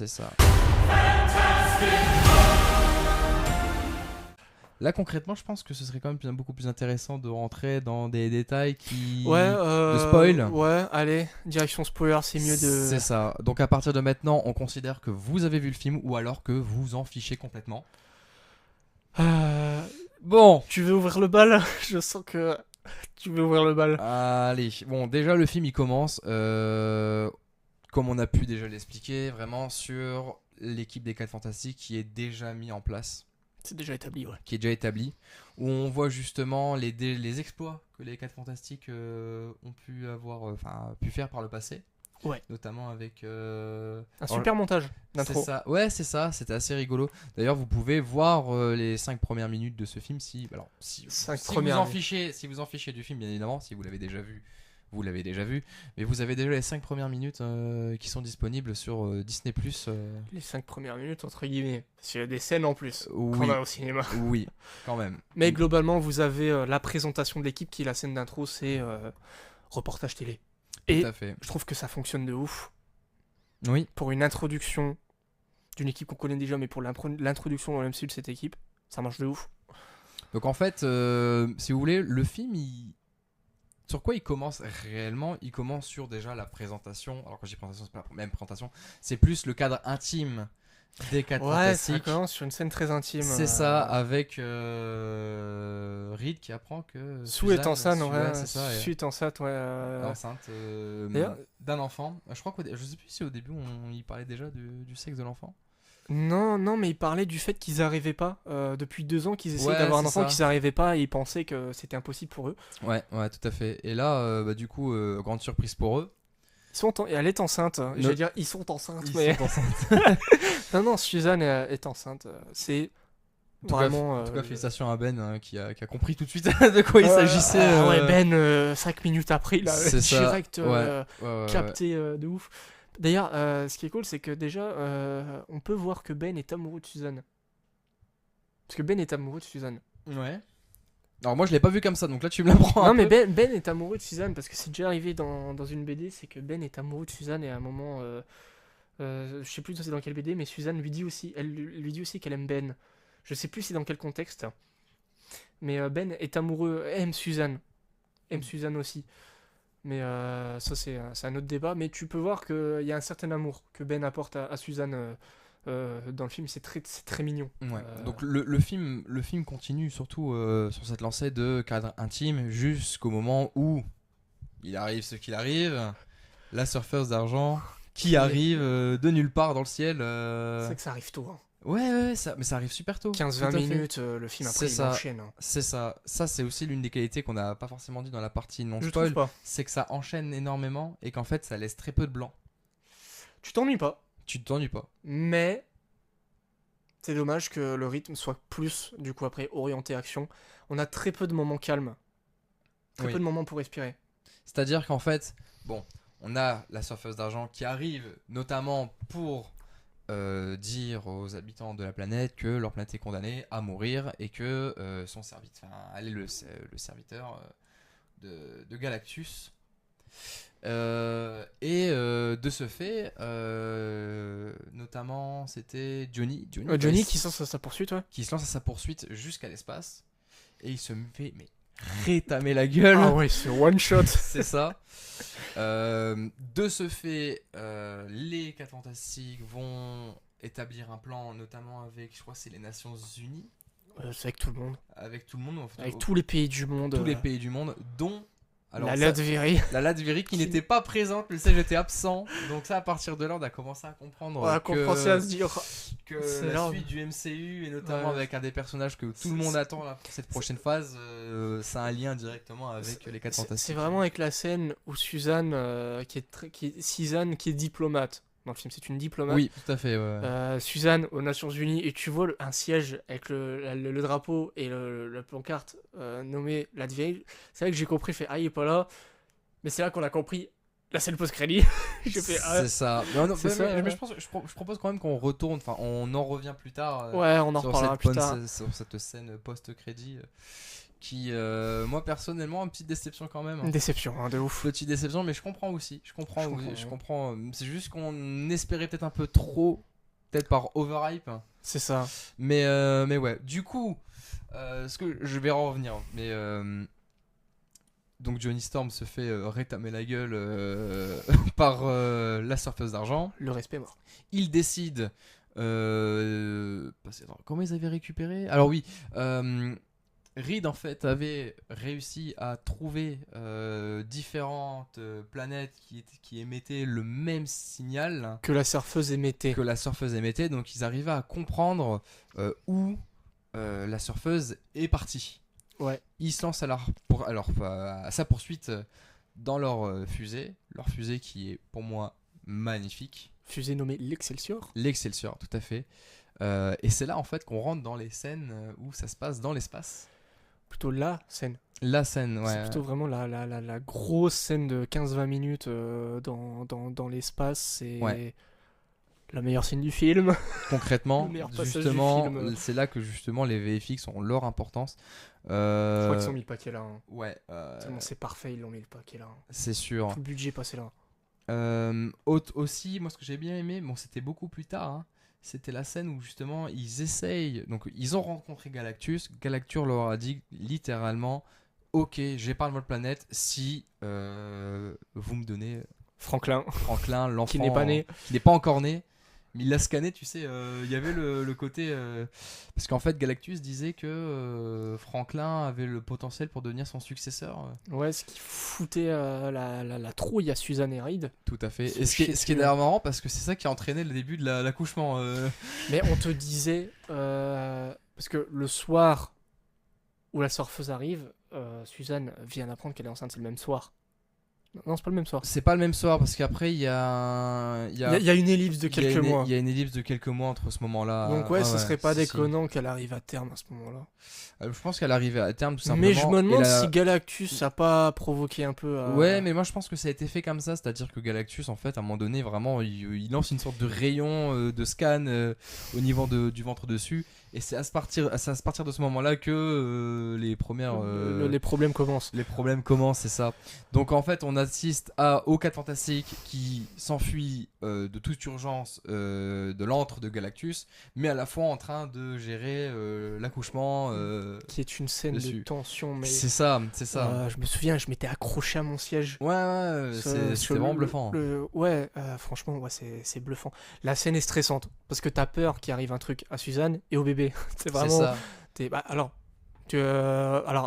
Speaker 7: Là concrètement, je pense que ce serait quand même beaucoup plus intéressant de rentrer dans des détails qui... de spoil.
Speaker 6: Ouais, allez, direction spoiler, c'est mieux de...
Speaker 7: C'est ça. Donc à partir de maintenant, on considère que vous avez vu le film ou alors que vous en fichez complètement. Bon.
Speaker 6: Tu veux ouvrir le bal? Je sens que tu veux ouvrir le bal.
Speaker 7: Allez. Bon, déjà le film il commence, comme on a pu déjà l'expliquer, vraiment sur l'équipe des 4 Fantastiques qui est déjà mis en place.
Speaker 6: C'est déjà établi, ouais.
Speaker 7: qui est déjà établi, où on voit justement les exploits que les 4 Fantastiques ont pu faire par le passé.
Speaker 6: Ouais.
Speaker 7: Notamment avec...
Speaker 6: Un super montage d'intro.
Speaker 7: C'est ça. Ouais, c'est ça, c'était assez rigolo. D'ailleurs, vous pouvez voir les 5 premières minutes de ce film si vous en fichez du film, bien évidemment, si vous l'avez déjà vu. Vous l'avez déjà vu, mais vous avez déjà les 5 premières minutes qui sont disponibles sur Disney+.
Speaker 6: Les 5 premières minutes, entre guillemets. Parce qu'il y a des scènes en plus
Speaker 7: Oui.
Speaker 6: qu'on a au cinéma.
Speaker 7: Oui, quand même.
Speaker 6: Mais globalement, vous avez la présentation de l'équipe qui est la scène d'intro, c'est reportage télé. Et
Speaker 7: Tout à fait.
Speaker 6: je trouve que ça fonctionne de ouf.
Speaker 7: Oui.
Speaker 6: Pour une introduction d'une équipe qu'on connaît déjà, mais pour l'introduction dans l'MCU de cette équipe, ça marche de ouf.
Speaker 7: Donc en fait, si vous voulez, le film, sur quoi il commence réellement? Il commence sur déjà la présentation. Alors quand je dis présentation, c'est pas la même présentation. C'est plus le cadre intime des 4
Speaker 6: Ouais, ça
Speaker 7: Fantastiques.
Speaker 6: commence sur une scène très intime.
Speaker 7: C'est ça, avec Reed qui apprend que
Speaker 6: Sue est enceinte, ouais.
Speaker 7: c'est ça,
Speaker 6: Sue est enceinte, ouais.
Speaker 7: enceinte
Speaker 6: D'ailleurs-
Speaker 7: d'un enfant. Je crois je sais plus si au début il parlait déjà du sexe de l'enfant.
Speaker 6: Non, mais il parlait du fait qu'ils n'arrivaient pas. Depuis 2 ans qu'ils essayaient
Speaker 7: Ouais,
Speaker 6: d'avoir un
Speaker 7: c'est
Speaker 6: enfant,
Speaker 7: ça.
Speaker 6: qu'ils n'arrivaient pas et ils pensaient que c'était impossible pour eux.
Speaker 7: Ouais, tout à fait. Et là, du coup, grande surprise pour eux.
Speaker 6: Et elle est enceinte. Je veux dire, ils sont enceintes.
Speaker 7: Ils
Speaker 6: mais...
Speaker 7: sont enceintes.
Speaker 6: non, Suzanne est enceinte. C'est vraiment...
Speaker 7: En tout cas, félicitations à Ben qui a compris tout de suite de quoi il s'agissait.
Speaker 6: Ouais, Ben, 5 minutes après, il a
Speaker 7: C'est ça.
Speaker 6: direct
Speaker 7: Ouais,
Speaker 6: capté de ouf. D'ailleurs, ce qui est cool, c'est que déjà, on peut voir que Ben est amoureux de Suzanne. Parce que Ben est amoureux de Suzanne.
Speaker 7: Ouais. Alors moi je l'ai pas vu comme ça, donc là tu me l'apprends.
Speaker 6: Non, mais Ben est amoureux de Suzanne, parce que c'est déjà arrivé dans une BD, c'est que Ben est amoureux de Suzanne et à un moment, je sais plus c'est dans quelle BD, mais Suzanne lui dit aussi, lui dit aussi qu'elle aime Ben. Je sais plus c'est dans quel contexte, mais Ben est amoureux, aime Suzanne aussi. Mais ça c'est un autre débat, mais tu peux voir qu'il y a un certain amour que Ben apporte à Suzanne dans le film, c'est très mignon.
Speaker 7: Ouais. Donc le film continue surtout sur cette lancée de cadre intime jusqu'au moment où il arrive ce qu'il arrive, la surfeuse d'argent qui arrive de nulle part dans le ciel.
Speaker 6: C'est vrai que ça arrive tôt. Hein.
Speaker 7: Ouais, mais ça arrive super tôt.
Speaker 6: 15-20 minutes, le film après il enchaîne. Hein.
Speaker 7: C'est ça. Ça c'est aussi l'une des qualités qu'on n'a pas forcément dit dans la partie non
Speaker 6: Je
Speaker 7: spoil.
Speaker 6: trouve pas.
Speaker 7: C'est que ça enchaîne énormément et qu'en fait ça laisse très peu de blanc.
Speaker 6: Tu t'ennuies pas.
Speaker 7: Tu te t'ennuies pas.
Speaker 6: Mais c'est dommage que le rythme soit plus, du coup, après, orienté action. On a très peu de moments calmes. Très
Speaker 7: Oui.
Speaker 6: peu de moments pour respirer.
Speaker 7: C'est-à-dire qu'en fait, on a la surfeuse d'argent qui arrive notamment pour dire aux habitants de la planète que leur planète est condamnée à mourir et que son serviteur, elle est le serviteur de Galactus. De ce fait, notamment, c'était Johnny
Speaker 6: Johnny qui se lance à sa poursuite, ouais.
Speaker 7: qui se lance à sa poursuite jusqu'à l'espace et il se fait rétamer la gueule.
Speaker 6: Ah ouais, c'est one shot.
Speaker 7: C'est ça. De ce fait, les 4 Fantastiques vont établir un plan, notamment avec, je crois, c'est les Nations Unies.
Speaker 6: C'est avec tout le monde.
Speaker 7: Avec tout le monde.
Speaker 6: Avec tous les pays du monde.
Speaker 7: tous les pays du monde, dont
Speaker 6: la Latvérie.
Speaker 7: La Latvérie qui n'était pas présente, le siège était absent. Donc ça, à partir de là, on a commencé à comprendre
Speaker 6: On a commencé à se dire...
Speaker 7: que
Speaker 6: c'est
Speaker 7: la
Speaker 6: là.
Speaker 7: suite du MCU, et notamment
Speaker 6: Ouais.
Speaker 7: avec un des personnages que tout le monde attend là, pour cette prochaine phase, ça a un lien directement avec les 4 Fantastiques.
Speaker 6: C'est vraiment avec la scène où Suzanne, Suzanne qui est diplomate. Dans le film, c'est une diplomate.
Speaker 7: Oui, tout à fait. Ouais.
Speaker 6: Suzanne aux Nations Unies, et tu vois un siège avec le drapeau et la pancarte nommée Latvérie. C'est vrai que j'ai compris, fait il est pas là. Mais c'est là qu'on a compris la scène post-crédit. J'ai fait
Speaker 7: C'est ça. Non,
Speaker 6: c'est ça,
Speaker 7: mais
Speaker 6: ouais.
Speaker 7: je propose quand même qu'on retourne, enfin on en revient plus tard
Speaker 6: ouais, on en
Speaker 7: sur,
Speaker 6: reparlera plus tard.
Speaker 7: sur cette scène post-crédit qui, moi personnellement, une petite déception quand même.
Speaker 6: Une déception, hein, de ouf.
Speaker 7: Petite déception, mais je comprends aussi. Je comprends.
Speaker 6: ouais.
Speaker 7: C'est juste qu'on espérait peut-être un peu trop, peut-être par overhype.
Speaker 6: C'est ça.
Speaker 7: Mais ouais. Du coup, ce que je vais en revenir. Mais donc Johnny Storm se fait rétamer la gueule par la surfeuse d'argent.
Speaker 6: Le respect mort.
Speaker 7: Il décide. Comment ils avaient récupéré? Alors oui. Reed en fait avait réussi à trouver différentes planètes qui émettaient le même signal
Speaker 6: Que la surfeuse émettait.
Speaker 7: que la surfeuse émettait, donc ils arrivaient à comprendre où la surfeuse est partie.
Speaker 6: Ouais.
Speaker 7: Ils se lancent à sa poursuite dans leur fusée. Leur fusée qui est pour moi magnifique.
Speaker 6: Fusée nommée l'Excelsior.
Speaker 7: L'Excelsior, tout à fait. Et c'est là en fait qu'on rentre dans les scènes où ça se passe dans l'espace.
Speaker 6: Plutôt la scène.
Speaker 7: La scène, ouais.
Speaker 6: C'est plutôt vraiment la grosse scène de 15-20 minutes dans l'espace. C'est la meilleure scène du film.
Speaker 7: Concrètement,
Speaker 6: Le meilleur passage du
Speaker 7: justement,
Speaker 6: film.
Speaker 7: c'est là que justement les VFX ont leur importance.
Speaker 6: Je crois qu'ils ont mis le paquet là. Hein.
Speaker 7: Ouais.
Speaker 6: Tellement c'est parfait, ils l'ont mis le paquet là.
Speaker 7: C'est sûr.
Speaker 6: Tout le budget passé là.
Speaker 7: Aussi, moi ce que j'ai bien aimé, bon c'était beaucoup plus tard, hein, c'était la scène où justement ils essayent, donc ils ont rencontré Galactus, Galactus leur a dit littéralement, ok j'ai pas votre planète si vous me donnez
Speaker 6: Franklin,
Speaker 7: l'enfant
Speaker 6: qui n'est pas né.
Speaker 7: Qui n'est pas encore né. Mais il l'a scanné, tu sais, il y avait le côté... parce qu'en fait, Galactus disait que Franklin avait le potentiel pour devenir son successeur.
Speaker 6: Ouais, ce qui foutait la trouille à Suzanne et Reed.
Speaker 7: Tout à fait. Et ce qui est d'ailleurs marrant, parce que c'est ça qui a entraîné le début de l'accouchement.
Speaker 6: Mais on te disait... parce que le soir où la surfeuse arrive, Suzanne vient d'apprendre qu'elle est enceinte, c'est le même soir. Non, c'est pas le même soir.
Speaker 7: C'est pas le même soir, parce qu'après, il y a...
Speaker 6: Il y a une ellipse de quelques mois.
Speaker 7: Il y a une ellipse de quelques mois entre ce moment-là.
Speaker 6: Donc ouais, ce serait pas déconnant qu'elle arrive à terme à ce moment-là.
Speaker 7: Je pense qu'elle arrive à terme, tout simplement.
Speaker 6: Mais je me demande si Galactus a pas provoqué un peu...
Speaker 7: Ouais, mais moi je pense que ça a été fait comme ça, c'est-à-dire que Galactus, en fait, à un moment donné, vraiment, il lance une sorte de rayon de scan au niveau du ventre dessus. Et c'est à partir de ce moment-là que les premières...
Speaker 6: les problèmes commencent.
Speaker 7: Les problèmes commencent, c'est ça. Donc en fait, on assiste aux 4 Fantastiques qui s'enfuient de toute urgence de l'antre de Galactus, mais à la fois en train de gérer l'accouchement.
Speaker 6: Qui est une scène
Speaker 7: dessus.
Speaker 6: De tension. Mais...
Speaker 7: C'est ça.
Speaker 6: Je me souviens, je m'étais accroché à mon siège.
Speaker 7: Ouais, c'est vraiment bluffant.
Speaker 6: Franchement, c'est bluffant. La scène est stressante, parce que t'as peur qu'il arrive un truc à Suzanne et au bébé. C'est vraiment...
Speaker 7: C'est ça.
Speaker 6: Alors,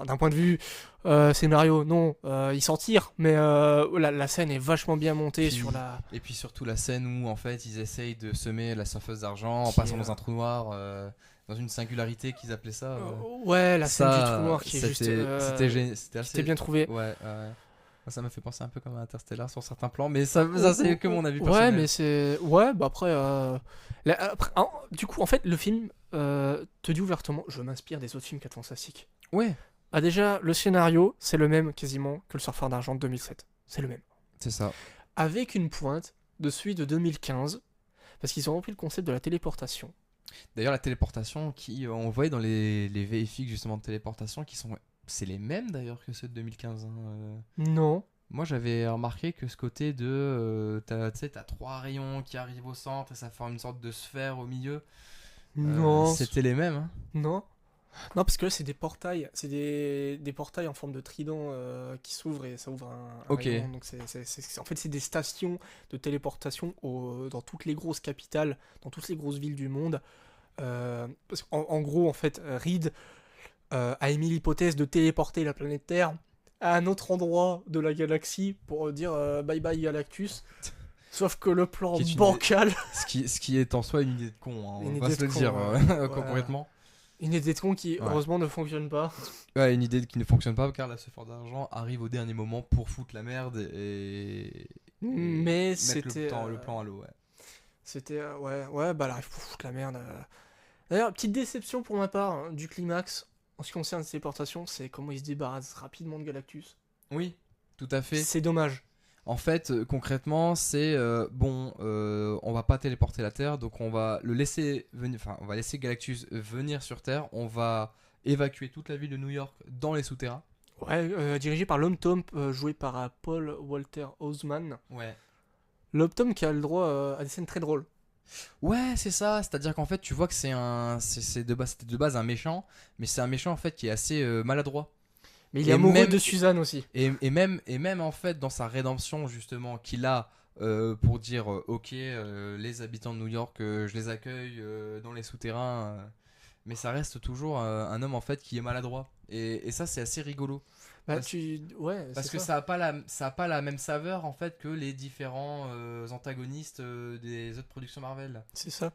Speaker 6: d'un point de vue scénario, non, il s'en tire, mais la scène est vachement bien montée sur la...
Speaker 7: Et puis surtout la scène où, en fait, ils essayent de semer la surfeuse d'argent en passant dans un trou noir... dans une singularité qu'ils appelaient ça.
Speaker 6: Ouais, la scène du trou noir qui est juste...
Speaker 7: C'était
Speaker 6: assez bien trouvé.
Speaker 7: Ouais. Ça m'a fait penser un peu comme Interstellar sur certains plans, mais ça c'est que mon avis personnel.
Speaker 6: Ouais, mais c'est... Ouais, bah après... du coup, en fait, le film te dit ouvertement, je m'inspire des autres films 4 Fantastiques.
Speaker 7: Ouais.
Speaker 6: Ah déjà, le scénario, c'est le même quasiment que le Surfeur d'argent de 2007. C'est le même.
Speaker 7: C'est ça.
Speaker 6: Avec une pointe de celui de 2015, parce qu'ils ont repris le concept de la téléportation.
Speaker 7: D'ailleurs, la téléportation, on voyait dans les VFX justement de téléportation, c'est les mêmes d'ailleurs que ceux de 2015.
Speaker 6: Non.
Speaker 7: Moi, j'avais remarqué que ce côté de... t'as 3 rayons qui arrivent au centre et ça forme une sorte de sphère au milieu.
Speaker 6: Non.
Speaker 7: C'était les mêmes. Hein.
Speaker 6: Non, parce que là, c'est des portails. C'est des portails en forme de trident qui s'ouvrent et ça ouvre un rayon. Donc en fait, c'est des stations de téléportation dans toutes les grosses capitales, dans toutes les grosses villes du monde. Parce qu'en gros, en fait, Reed a émis l'hypothèse de téléporter la planète Terre à un autre endroit de la galaxie pour dire bye bye Galactus. Sauf que le plan bancal...
Speaker 7: Ce qui est en soi une idée de con, hein, on va se le dire complètement.
Speaker 6: Une idée de con qui, heureusement, ne fonctionne pas.
Speaker 7: Ouais, une idée qui ne fonctionne pas car la surfeur d'argent arrive au dernier moment pour foutre la merde et
Speaker 6: mais c'était
Speaker 7: le plan à l'eau. Ouais.
Speaker 6: C'était... bah elle arrive pour foutre la merde. D'ailleurs, petite déception pour ma part hein, du climax en ce qui concerne cette téléportation, c'est comment il se débarrasse rapidement de Galactus.
Speaker 7: Oui, tout à fait.
Speaker 6: C'est dommage.
Speaker 7: En fait, concrètement, c'est on va pas téléporter la Terre, donc on va le laisser venir. Enfin, on va laisser Galactus venir sur Terre. On va évacuer toute la ville de New York dans les souterrains.
Speaker 6: Ouais, dirigé par l'homme Tom, joué par Paul Walter Hauser.
Speaker 7: Ouais.
Speaker 6: L'homme Tom qui a le droit à des scènes très drôles.
Speaker 7: Ouais, c'est ça. C'est-à-dire qu'en fait, tu vois que c'était de base un méchant, mais c'est un méchant en fait qui est assez maladroit.
Speaker 6: Mais il est amoureux de Suzanne aussi.
Speaker 7: Et même en fait dans sa rédemption justement qu'il a pour dire ok les habitants de New York je les accueille dans les souterrains mais ça reste toujours un homme en fait qui est maladroit et ça c'est assez rigolo. Parce que ça a pas la même saveur en fait que les différents antagonistes des autres productions Marvel.
Speaker 6: C'est ça.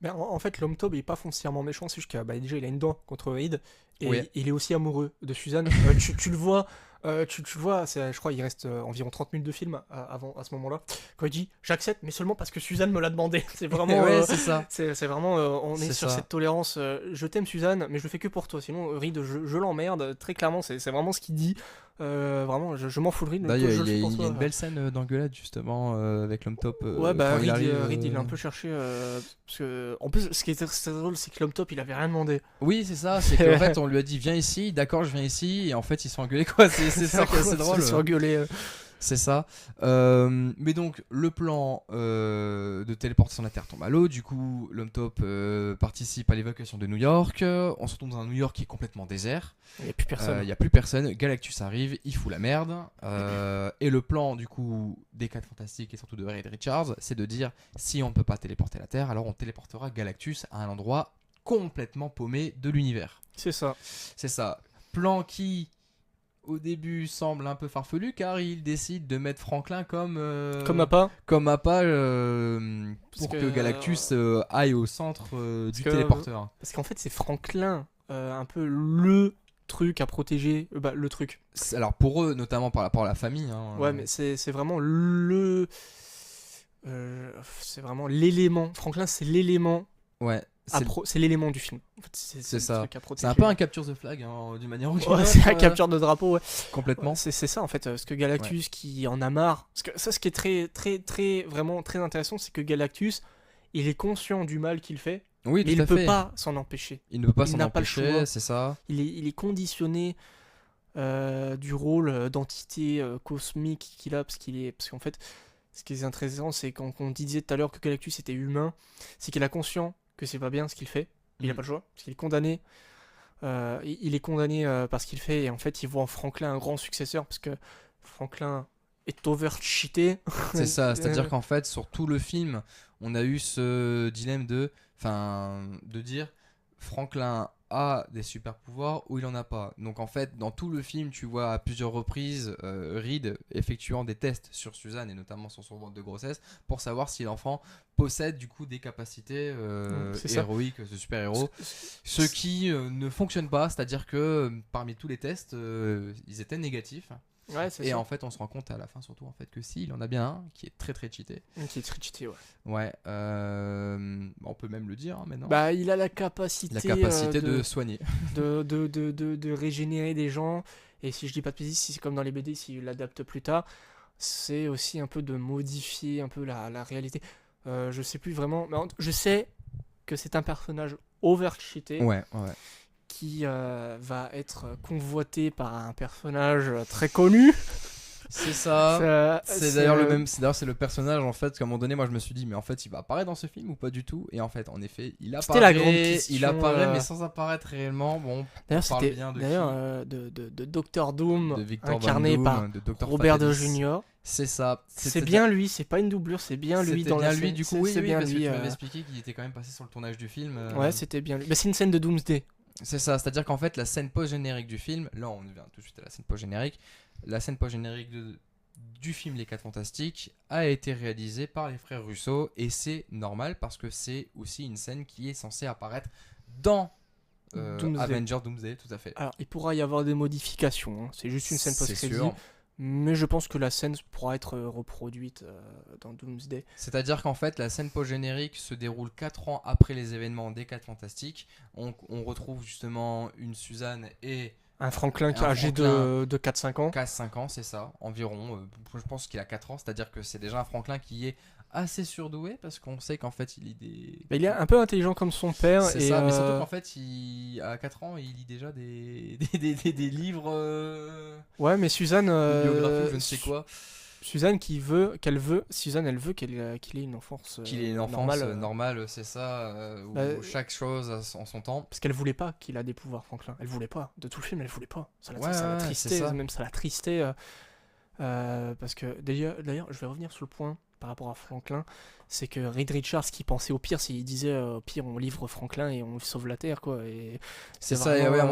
Speaker 6: Mais en fait, l'homme taupe il est pas foncièrement méchant, c'est juste que déjà il a une dent contre Reed et
Speaker 7: Oui.
Speaker 6: il est aussi amoureux de Suzanne. Tu le vois, tu le vois, je crois il reste environ 30 minutes de film à ce moment-là. Quand il dit j'accepte, mais seulement parce que Suzanne me l'a demandé. C'est vraiment,
Speaker 7: Ouais, c'est ça.
Speaker 6: c'est vraiment, on est
Speaker 7: C'est
Speaker 6: sur
Speaker 7: ça.
Speaker 6: cette tolérance. Je t'aime Suzanne, mais je le fais que pour toi. Sinon Reed, je l'emmerde. Très clairement, c'est vraiment ce qu'il dit. Vraiment, je m'en fous de Reed. mais
Speaker 7: D'ailleurs,
Speaker 6: je le
Speaker 7: il y
Speaker 6: fais
Speaker 7: a,
Speaker 6: pour
Speaker 7: il y a
Speaker 6: toi.
Speaker 7: une belle scène d'engueulade justement avec l'homme top.
Speaker 6: Ouais, bah
Speaker 7: quand il arrive,
Speaker 6: Reed, il a un peu cherché. Parce que, en plus, ce qui était très drôle, c'est que l'homme top, il avait rien demandé.
Speaker 7: Oui, c'est ça. C'est qu'en fait, on lui a dit viens ici, d'accord, je viens ici, et en fait, ils sont engueulés quoi. C'est ça qui est assez drôle.
Speaker 6: Ils sont engueulés.
Speaker 7: C'est ça. Mais donc, le plan de téléportation de la Terre tombe à l'eau. Du coup, l'homme top participe à l'évacuation de New York. On se retrouve dans un New York qui est complètement désert.
Speaker 6: Il n'y a plus personne.
Speaker 7: Il n'y a plus personne. Galactus arrive, il fout la merde. Et le plan, du coup, des 4 Fantastiques et surtout de Reed Richards, c'est de dire si on ne peut pas téléporter la Terre, alors on téléportera Galactus à un endroit complètement paumé de l'univers.
Speaker 6: C'est ça.
Speaker 7: C'est ça. Plan qui, au début, semble un peu farfelu car il décide de mettre Franklin comme
Speaker 6: Comme
Speaker 7: appât
Speaker 6: Parce
Speaker 7: pour que
Speaker 6: que,
Speaker 7: Galactus aille au centre du
Speaker 6: que-
Speaker 7: téléporteur.
Speaker 6: Parce qu'en fait, c'est Franklin, un peu le truc à protéger. Le truc.
Speaker 7: Alors pour eux, notamment par rapport à la famille. Hein,
Speaker 6: Ouais, mais c'est vraiment le. C'est vraiment l'élément. Franklin, c'est l'élément.
Speaker 7: ouais, c'est
Speaker 6: C'est l'élément du film. En fait,
Speaker 7: C'est
Speaker 6: le
Speaker 7: ça.
Speaker 6: truc à
Speaker 7: c'est
Speaker 6: protéger.
Speaker 7: un peu un capture the flag hein, d'une manière ou d'une
Speaker 6: Ouais,
Speaker 7: autre,
Speaker 6: c'est un capture de drapeau, ouais.
Speaker 7: complètement.
Speaker 6: Ouais, c'est ça en fait, parce que Galactus qui en a marre. Parce que ça, ce qui est vraiment très intéressant, c'est que Galactus, il est conscient du mal qu'il fait,
Speaker 7: Oui,
Speaker 6: mais
Speaker 7: tout
Speaker 6: il
Speaker 7: à
Speaker 6: ne peut
Speaker 7: fait.
Speaker 6: pas s'en empêcher.
Speaker 7: Il ne peut pas
Speaker 6: il
Speaker 7: s'en
Speaker 6: n'a pas le
Speaker 7: empêcher,
Speaker 6: choix.
Speaker 7: c'est ça.
Speaker 6: Il est conditionné du rôle d'entité cosmique qu'il a, parce qu'en fait, ce qui est intéressant, c'est quand on disait tout à l'heure que Galactus était humain, c'est qu'il a conscient que c'est pas bien ce qu'il fait. Il n'a
Speaker 7: Mhm.
Speaker 6: pas le choix, parce qu'il est condamné. Il est condamné par ce qu'il fait, et en fait, il voit en Franklin un grand successeur, parce que Franklin est over-cheaté.
Speaker 7: C'est ça, c'est-à-dire qu'en fait, sur tout le film, on a eu ce dilemme de dire Franklin a des super pouvoirs ou il en a pas. Donc en fait, dans tout le film, tu vois à plusieurs reprises Reed effectuant des tests sur Suzanne et notamment sur son ventre de grossesse pour savoir si l'enfant possède du coup des capacités
Speaker 6: C'est ça.
Speaker 7: héroïques de super-héros. Ce qui ne fonctionne pas, c'est-à-dire que parmi tous les tests, ils étaient négatifs.
Speaker 6: Ouais, c'est
Speaker 7: Et
Speaker 6: ça.
Speaker 7: en fait, on se rend compte à la fin surtout en fait que si, il en a bien un qui est très très cheaté.
Speaker 6: Qui est très cheaté, ouais.
Speaker 7: Ouais, on peut même le dire hein, maintenant.
Speaker 6: Bah, il a la capacité,
Speaker 7: la capacité de soigner.
Speaker 6: de régénérer des gens, et si je dis pas de bêtises, si c'est comme dans les BD, s'il l'adapte plus tard, c'est aussi un peu de modifier un peu la réalité. Je sais plus vraiment, mais je sais que c'est un personnage over-cheaté
Speaker 7: Ouais.
Speaker 6: qui va être convoité par un personnage très connu.
Speaker 7: C'est ça. C'est
Speaker 6: C'est
Speaker 7: d'ailleurs le même. C'est le personnage en fait qu'à un moment donné, moi je me suis dit, mais en fait, il va apparaître dans ce film ou pas du tout. Et en fait, en effet, il apparaît.
Speaker 6: C'était la grande question,
Speaker 7: Il apparaît, mais sans apparaître réellement. Bon.
Speaker 6: D'ailleurs,
Speaker 7: on parle
Speaker 6: c'était
Speaker 7: bien de
Speaker 6: de Dr. Doom,
Speaker 7: de Victor
Speaker 6: incarné
Speaker 7: Van Doom,
Speaker 6: par
Speaker 7: de Dr.
Speaker 6: Robert Downey
Speaker 7: Fatalis.
Speaker 6: Jr.
Speaker 7: C'est ça.
Speaker 6: C'est bien lui, c'est pas une doublure, c'est bien lui
Speaker 7: C'était
Speaker 6: dans
Speaker 7: bien
Speaker 6: la
Speaker 7: lui
Speaker 6: scène.
Speaker 7: du coup. Oui,
Speaker 6: c'est bien
Speaker 7: parce que
Speaker 6: lui.
Speaker 7: tu m'avais expliqué qu'il était quand même passé sur le tournage du film.
Speaker 6: Ouais, c'était bien lui. Bah, c'est une scène de Doomsday.
Speaker 7: C'est ça, c'est-à-dire qu'en fait, la scène post-générique du film, là on vient tout de suite à la scène post-générique, la scène post-générique du film Les 4 Fantastiques a été réalisée par les frères Russo, et c'est normal parce que c'est aussi une scène qui est censée apparaître dans
Speaker 6: Doomsday.
Speaker 7: Avengers Doomsday, tout à fait.
Speaker 6: Alors, il pourra y avoir des modifications, hein. C'est juste une scène
Speaker 7: C'est
Speaker 6: post-crédit.
Speaker 7: sûr.
Speaker 6: Mais je pense que la scène pourra être reproduite dans Doomsday.
Speaker 7: C'est-à-dire qu'en fait, la scène post-générique se déroule 4 ans après les événements des 4 Fantastiques. On retrouve justement une Suzanne et
Speaker 6: Un Franklin qui est
Speaker 7: Un
Speaker 6: âgé
Speaker 7: Franklin.
Speaker 6: de 4-5 ans.
Speaker 7: 5 ans, c'est ça, environ. Je pense qu'il a 4 ans, c'est-à-dire que c'est déjà un Franklin qui est assez surdoué parce qu'on sait qu'en fait il lit des.
Speaker 6: Bah, il est un peu intelligent comme son père.
Speaker 7: C'est
Speaker 6: et
Speaker 7: ça, mais surtout qu'en fait, à 4 ans, il lit déjà des livres
Speaker 6: Ouais, mais Suzanne.
Speaker 7: de biographie ou je ne sais quoi.
Speaker 6: Suzanne Suzanne, elle veut qu'il ait une enfance
Speaker 7: Qu'il ait une enfance
Speaker 6: normale.
Speaker 7: normale, c'est ça, où
Speaker 6: Bah,
Speaker 7: chaque chose en son temps.
Speaker 6: Parce qu'elle voulait pas qu'il a des pouvoirs, Franklin. Elle voulait pas. De tout le film, elle voulait pas. Ça la
Speaker 7: Ouais,
Speaker 6: ça la
Speaker 7: ouais,
Speaker 6: tristait,
Speaker 7: c'est ça.
Speaker 6: même ça la tristait. Parce que d'ailleurs, je vais revenir sur le point par rapport à Franklin. C'est que Reed Richards qui pensait au pire, s'il disait au pire on livre Franklin et on sauve la Terre, quoi. Et
Speaker 7: C'est ça, et
Speaker 6: vraiment,
Speaker 7: ouais, à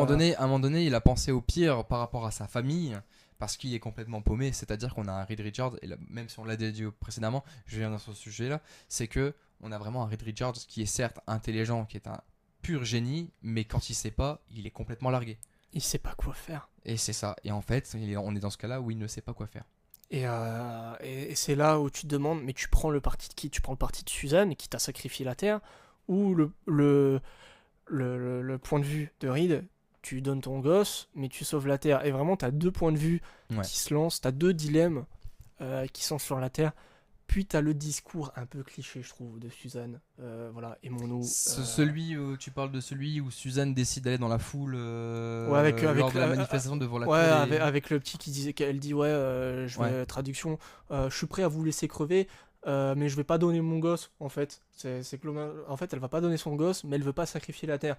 Speaker 7: un moment donné, il a pensé au pire par rapport à sa famille. parce qu'il est complètement paumé. C'est-à-dire qu'on a un Reed Richards, et là, même si on l'a dit précédemment, je viens dans ce sujet-là, c'est que on a vraiment un Reed Richards qui est certes intelligent, qui est un pur génie, mais quand il sait pas, il est complètement largué.
Speaker 6: Il sait pas quoi faire.
Speaker 7: Et c'est ça. Et en fait, on est dans ce cas-là où il ne sait pas quoi faire.
Speaker 6: Et c'est là où tu te demandes, mais tu prends le parti de qui? Tu prends le parti de Suzanne, qui t'a sacrifié la Terre, ou le point de vue de Reed, tu donnes ton gosse, mais tu sauves la Terre. Et vraiment, t'as deux points de vue qui se lancent, t'as deux dilemmes qui sont sur la Terre. Puis t'as le discours un peu cliché, je trouve, de Suzanne. Voilà, aimons-nous.
Speaker 7: Celui où tu parles de celui où Suzanne décide d'aller dans la foule
Speaker 6: avec
Speaker 7: lors de la manifestation devant la
Speaker 6: télé. Avec le petit qui disait qu'elle dit traduction, je suis prêt à vous laisser crever, mais je vais pas donner mon gosse en fait. C'est que en fait elle va pas donner son gosse, mais elle veut pas sacrifier la terre.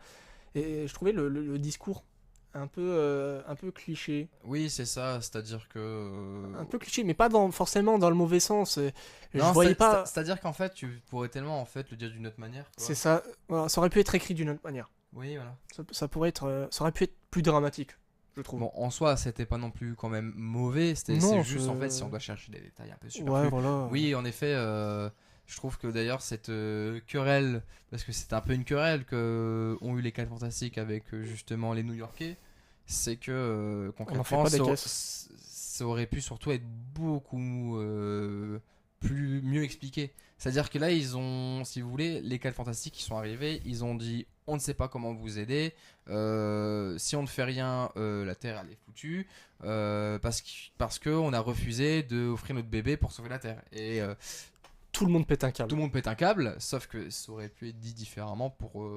Speaker 6: Et je trouvais le discours un peu cliché.
Speaker 7: Oui, c'est ça, c'est-à-dire que
Speaker 6: un peu cliché, mais pas forcément dans le mauvais sens. Je
Speaker 7: non,
Speaker 6: voyais pas.
Speaker 7: C'est-à-dire qu'en fait, tu pourrais tellement en fait le dire d'une autre manière.
Speaker 6: C'est ça. Voilà, ça aurait pu être écrit d'une autre manière.
Speaker 7: Oui, voilà.
Speaker 6: Ça pourrait être, ça aurait pu être plus dramatique, je trouve.
Speaker 7: Bon, en soi, c'était pas non plus quand même mauvais. C'est juste en fait si on doit chercher des détails un peu superflus.
Speaker 6: Ouais, voilà.
Speaker 7: Oui, en effet. Je trouve que d'ailleurs cette querelle, parce que c'est un peu une querelle que ont eu les 4 Fantastiques avec justement les New-Yorkais, c'est que concrètement ça aurait pu surtout être beaucoup mieux expliqué. C'est-à-dire que là ils ont, si vous voulez, les 4 Fantastiques qui sont arrivés, ils ont dit on ne sait pas comment vous aider, si on ne fait rien, la Terre elle est foutue, parce que on a refusé d'offrir notre bébé pour sauver la Terre. Et
Speaker 6: tout le monde pète un câble.
Speaker 7: Tout le monde pète un câble, sauf que ça aurait pu être dit différemment pour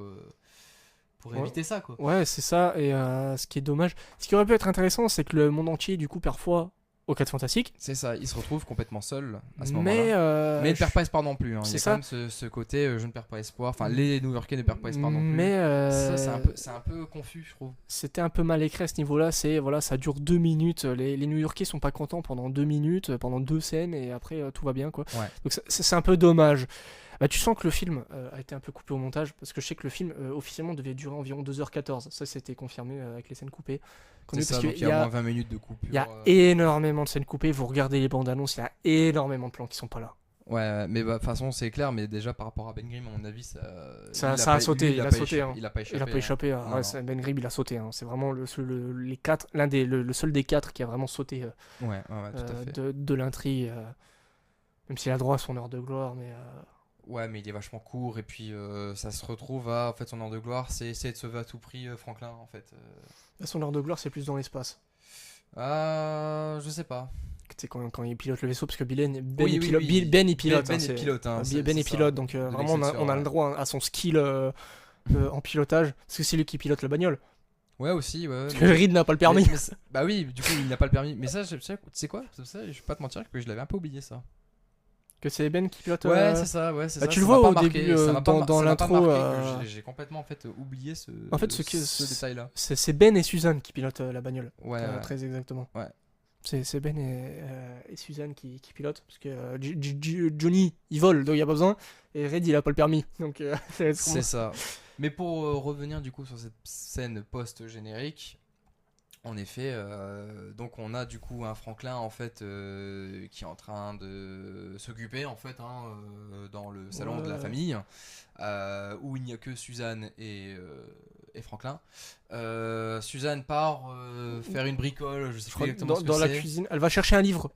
Speaker 7: éviter ça, quoi.
Speaker 6: Ouais, c'est ça. Et ce qui est dommage, ce qui aurait pu être intéressant, c'est que le monde entier, du coup, perd foi aux 4 Fantastiques.
Speaker 7: C'est ça, il se retrouve complètement seul à ce moment-là. Mais il ne perd pas espoir non plus. Hein. Il y a quand même ce côté je ne perds pas espoir. Enfin, les New-Yorkais ne perdent pas espoir non plus.
Speaker 6: Mais
Speaker 7: ça, c'est un peu confus, je trouve.
Speaker 6: C'était un peu mal écrit à ce niveau-là. Ça dure 2 minutes. Les New-Yorkais sont pas contents pendant 2 minutes, pendant 2 scènes, et après tout va bien, quoi.
Speaker 7: Ouais.
Speaker 6: Donc c'est un peu dommage. Bah, tu sens que le film a été un peu coupé au montage, parce que je sais que le film officiellement devait durer environ 2h14. Ça, c'était confirmé avec les scènes coupées.
Speaker 7: C'est ça, donc il y a moins 20 minutes de coupure.
Speaker 6: Il y a énormément de scènes coupées. Vous regardez les bandes annonces, il y a énormément de plans qui sont pas là.
Speaker 7: Ouais, mais de toute façon, c'est clair, mais déjà par rapport à Ben Grimm, à mon avis, ça
Speaker 6: a sauté. Il a sauté.
Speaker 7: Il a pas échappé.
Speaker 6: Il a pas échappé. Ben Grimm, il a sauté. C'est vraiment le seul des 4 qui a vraiment sauté
Speaker 7: tout à fait.
Speaker 6: de l'intrigue. Même s'il a droit à son heure de gloire, mais.
Speaker 7: Ouais, mais il est vachement court, et puis ça se retrouve à. En fait, son heure de gloire, c'est essayer de sauver à tout prix Franklin, en fait.
Speaker 6: Son heure de gloire, c'est plus dans l'espace.
Speaker 7: Je sais pas.
Speaker 6: C'est quand il pilote le vaisseau, parce que Ben il pilote. Ben est pilote, donc vraiment on a le droit à son skill en pilotage, parce que c'est lui qui pilote la bagnole.
Speaker 7: Ouais, aussi. Ouais,
Speaker 6: parce que Reed n'a pas le permis.
Speaker 7: Bah oui, du coup il n'a pas le permis. Mais ça, tu sais quoi, ça, je vais pas te mentir que je l'avais un peu oublié, ça.
Speaker 6: Que c'est Ben qui pilote.
Speaker 7: Ouais, c'est ça.
Speaker 6: Tu le vois au début dans l'intro.
Speaker 7: J'ai complètement en fait oublié ce détail-là.
Speaker 6: C'est Ben et Suzanne qui pilotent la bagnole.
Speaker 7: Ouais.
Speaker 6: Très exactement.
Speaker 7: Ouais.
Speaker 6: C'est Ben et Suzanne qui pilotent, parce que Johnny il vole, donc il n'y a pas besoin, et Red il a pas le permis, donc
Speaker 7: c'est ça. Mais pour revenir du coup sur cette scène post-générique, en effet, donc on a du coup un Franklin en fait qui est en train de s'occuper en fait dans le salon de la famille, où il n'y a que Suzanne et Franklin. Suzanne part faire une bricole, je sais pas exactement ce que
Speaker 6: dans la cuisine. Elle va chercher un livre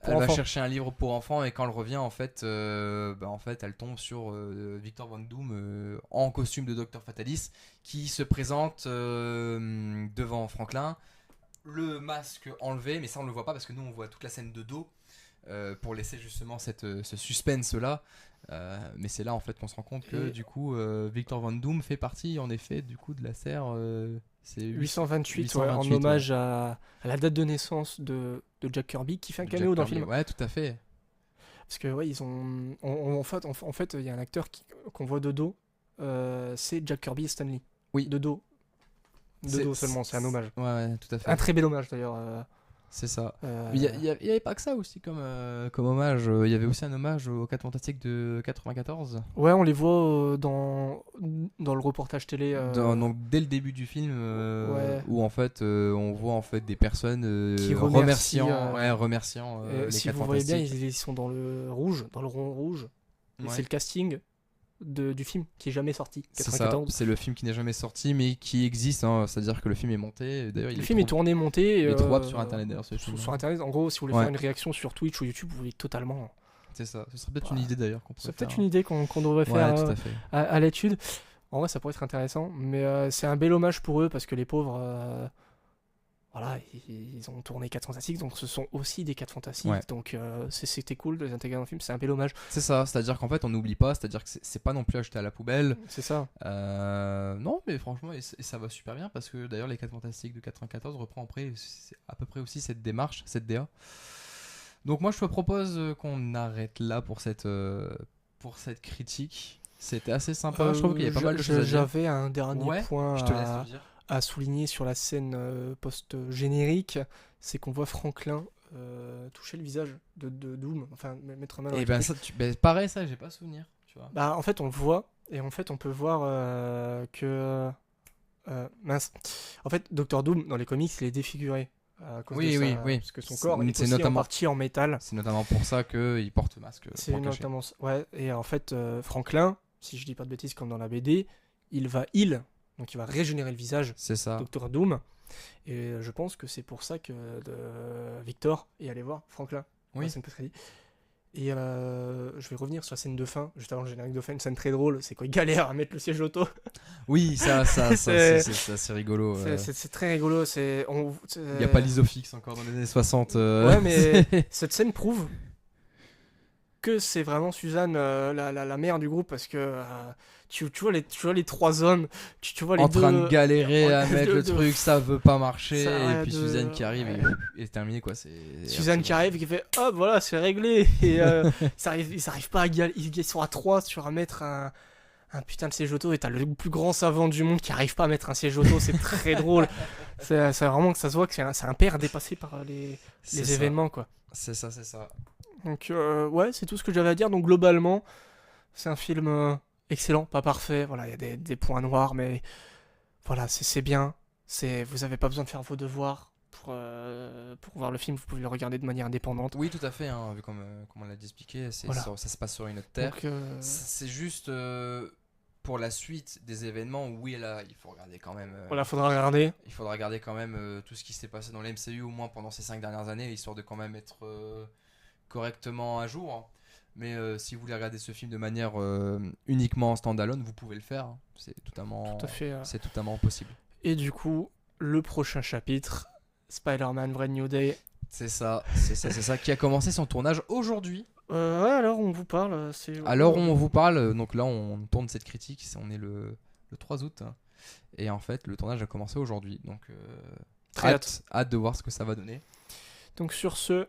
Speaker 7: pour enfants. Et quand elle revient en fait, elle tombe sur Victor Von Doom en costume de Dr Fatalis, qui se présente devant Franklin, le masque enlevé, mais ça on le voit pas parce que nous on voit toute la scène de dos pour laisser justement ce suspense là. Mais c'est là en fait qu'on se rend compte que du coup Victor Von Doom fait partie en effet du coup de la serre. C'est
Speaker 6: 828 en hommage à la date de naissance de Jack Kirby, qui fait un caméo dans le film.
Speaker 7: Ouais, tout à fait.
Speaker 6: Parce que ils ont en fait il y a un acteur qu'on voit de dos, c'est Jack Kirby et Stan Lee.
Speaker 7: Oui.
Speaker 6: De dos seulement, c'est un hommage.
Speaker 7: Ouais, tout à fait.
Speaker 6: Un très bel hommage d'ailleurs.
Speaker 7: C'est ça.
Speaker 6: Euh,
Speaker 7: Il y avait pas que ça aussi comme hommage. Il y avait aussi un hommage aux 4 Fantastiques de 94.
Speaker 6: Ouais, on les voit dans le reportage télé.
Speaker 7: Donc dès le début du film,
Speaker 6: Ouais.
Speaker 7: où en fait on voit en fait des personnes
Speaker 6: Qui remercient,
Speaker 7: remerciant les
Speaker 6: si
Speaker 7: 4
Speaker 6: vous voyez bien,
Speaker 7: Fantastiques.
Speaker 6: ils sont dans le rouge, dans le rond rouge. Et
Speaker 7: Ouais.
Speaker 6: c'est le casting du film qui est jamais sorti.
Speaker 7: C'est ça,
Speaker 6: 94.
Speaker 7: c'est le film qui n'est jamais sorti mais qui existe, hein. C'est-à-dire que le film est monté. D'ailleurs,
Speaker 6: Le film est tourné, monté.
Speaker 7: il est trouvable sur internet d'ailleurs ce film.
Speaker 6: Sur internet, en gros, si vous voulez
Speaker 7: Ouais.
Speaker 6: faire une réaction sur Twitch ou YouTube, vous pouvez totalement.
Speaker 7: C'est ça. Ce serait peut-être une idée d'ailleurs qu'on pourrait
Speaker 6: C'est peut-être
Speaker 7: faire.
Speaker 6: une idée qu'on devrait
Speaker 7: Ouais,
Speaker 6: faire
Speaker 7: tout à fait.
Speaker 6: à l'étude. En vrai, ça pourrait être intéressant, mais c'est un bel hommage pour eux parce que les pauvres, voilà, ils ont tourné 4 Fantastiques, donc ce sont aussi des 4 Fantastiques,
Speaker 7: Ouais.
Speaker 6: donc c'était cool de les intégrer dans le film, c'est un bel hommage,
Speaker 7: C'est ça, c'est-à-dire qu'en fait on n'oublie pas, c'est-à-dire que c'est pas non plus acheté à la poubelle.
Speaker 6: c'est ça.
Speaker 7: Non, mais franchement, et ça va super bien parce que d'ailleurs les 4 Fantastiques de 94 reprend après c'est à peu près aussi cette démarche, cette DA. Donc moi je te propose qu'on arrête là pour cette critique. C'était assez sympa, je trouve qu'il y avait pas mal de choses à dire.
Speaker 6: J'avais un dernier
Speaker 7: Ouais,
Speaker 6: point
Speaker 7: je te laisse le dire.
Speaker 6: à souligner sur la scène post-générique, c'est qu'on voit Franklin toucher le visage de Doom, enfin mettre un main dans
Speaker 7: Et
Speaker 6: la
Speaker 7: ben
Speaker 6: capuche.
Speaker 7: ça, pareil, ça j'ai pas souvenir, tu vois.
Speaker 6: Bah, en fait, on le voit, et en fait, on peut voir que. Mince. En fait, Doctor Doom, dans les comics, il est défiguré. À cause
Speaker 7: Oui,
Speaker 6: de
Speaker 7: oui,
Speaker 6: ça,
Speaker 7: oui.
Speaker 6: Parce que son corps est
Speaker 7: C'est
Speaker 6: aussi en
Speaker 7: notamment-
Speaker 6: partie en métal.
Speaker 7: C'est notamment pour ça qu'il porte masque.
Speaker 6: C'est
Speaker 7: pour cacher.
Speaker 6: notamment. Ouais, et en fait, Franklin, si je dis pas de bêtises comme dans la BD, il va donc il va régénérer le visage
Speaker 7: C'est ça.
Speaker 6: Doctor Doom. Et je pense que c'est pour ça que Victor est allé voir Franklin.
Speaker 7: Oui.
Speaker 6: La scène post-crédit. Et je vais revenir sur la scène de fin, juste avant le générique de fin, une scène très drôle, c'est quoi, il galère à mettre le siège auto.
Speaker 7: Oui, ça c'est assez rigolo.
Speaker 6: C'est très rigolo,
Speaker 7: Il n'y a pas l'Isofix encore dans les années 60.
Speaker 6: Ouais, mais cette scène prouve que c'est vraiment Suzanne la mère du groupe, parce que tu vois les trois hommes, tu vois les
Speaker 7: en
Speaker 6: deux
Speaker 7: train de galérer à mettre le
Speaker 6: de-
Speaker 7: truc, ça veut pas marcher,
Speaker 6: Ça
Speaker 7: et
Speaker 6: arrête
Speaker 7: puis
Speaker 6: de-
Speaker 7: Suzanne qui arrive et terminé quoi.
Speaker 6: Suzanne qui arrive et qui fait hop voilà c'est réglé et ils s'arrivent pas à ils sont à 3 sur à mettre un putain de siège auto et t'as le plus grand savant du monde qui arrive pas à mettre un siège auto, c'est très drôle. C'est vraiment que ça se voit que c'est un père dépassé par les événements quoi.
Speaker 7: C'est ça.
Speaker 6: Donc ouais, c'est tout ce que j'avais à dire. Donc globalement, c'est un film excellent, pas parfait. Voilà, il y a des points noirs, mais voilà, c'est bien. Vous avez pas besoin de faire vos devoirs pour voir le film. Vous pouvez le regarder de manière indépendante.
Speaker 7: Oui, tout à fait, hein, vu comme on l'a expliqué,
Speaker 6: Voilà.
Speaker 7: ça se passe sur une autre terre.
Speaker 6: Donc,
Speaker 7: C'est juste pour la suite des événements, oui, là, il faut regarder quand même.
Speaker 6: voilà, faudra regarder.
Speaker 7: Il faudra regarder quand même tout ce qui s'est passé dans la MCU, au moins pendant ces 5 dernières années, histoire de quand même être correctement à jour. Hein. Mais si vous voulez regarder ce film de manière uniquement standalone, vous pouvez le faire. Hein. C'est totalement possible.
Speaker 6: Et du coup, le prochain chapitre, Spider-Man Brand New Day.
Speaker 7: C'est ça, qui a commencé son tournage aujourd'hui.
Speaker 6: Ouais, alors on vous parle.
Speaker 7: Alors on vous parle, donc là on tourne cette critique, on est le 3 août. Hein. Et en fait, le tournage a commencé aujourd'hui. Donc
Speaker 6: Très
Speaker 7: hâte de voir ce que ça va donner.
Speaker 6: Donc sur ce,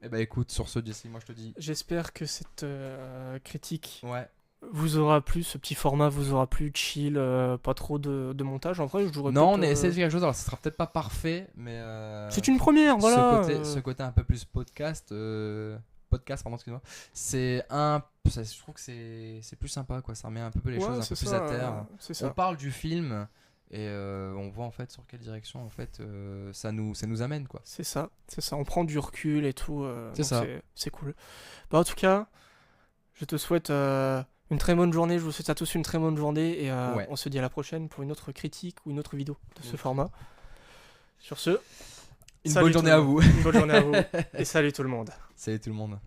Speaker 7: Eh bah écoute, sur ce, Jesse, moi je te dis.
Speaker 6: j'espère que cette critique
Speaker 7: Ouais.
Speaker 6: vous aura plu, ce petit format vous aura plu, chill, pas trop de montage. En vrai, je jouerais
Speaker 7: Non, on
Speaker 6: peut-être,
Speaker 7: essaie de faire quelque chose, alors ça sera peut-être pas parfait, mais.
Speaker 6: c'est une première, voilà.
Speaker 7: Ce côté un peu plus podcast, pardon, excuse-moi. Je trouve que c'est plus sympa, quoi. Ça remet un peu les choses un peu plus à terre.
Speaker 6: C'est
Speaker 7: On
Speaker 6: ça.
Speaker 7: parle du film et on voit en fait sur quelle direction en fait ça nous amène, quoi.
Speaker 6: C'est ça. On prend du recul et tout.
Speaker 7: C'est
Speaker 6: donc
Speaker 7: ça.
Speaker 6: C'est cool. Bah, en tout cas, je te souhaite une très bonne journée. Je vous souhaite à tous une très bonne journée et
Speaker 7: Ouais.
Speaker 6: on se dit à la prochaine pour une autre critique ou une autre vidéo de ce format. Sur ce,
Speaker 7: Une
Speaker 6: salut
Speaker 7: bonne journée
Speaker 6: tout le
Speaker 7: à vous.
Speaker 6: monde. Une bonne journée à vous et salut tout le monde.
Speaker 7: Salut tout le monde.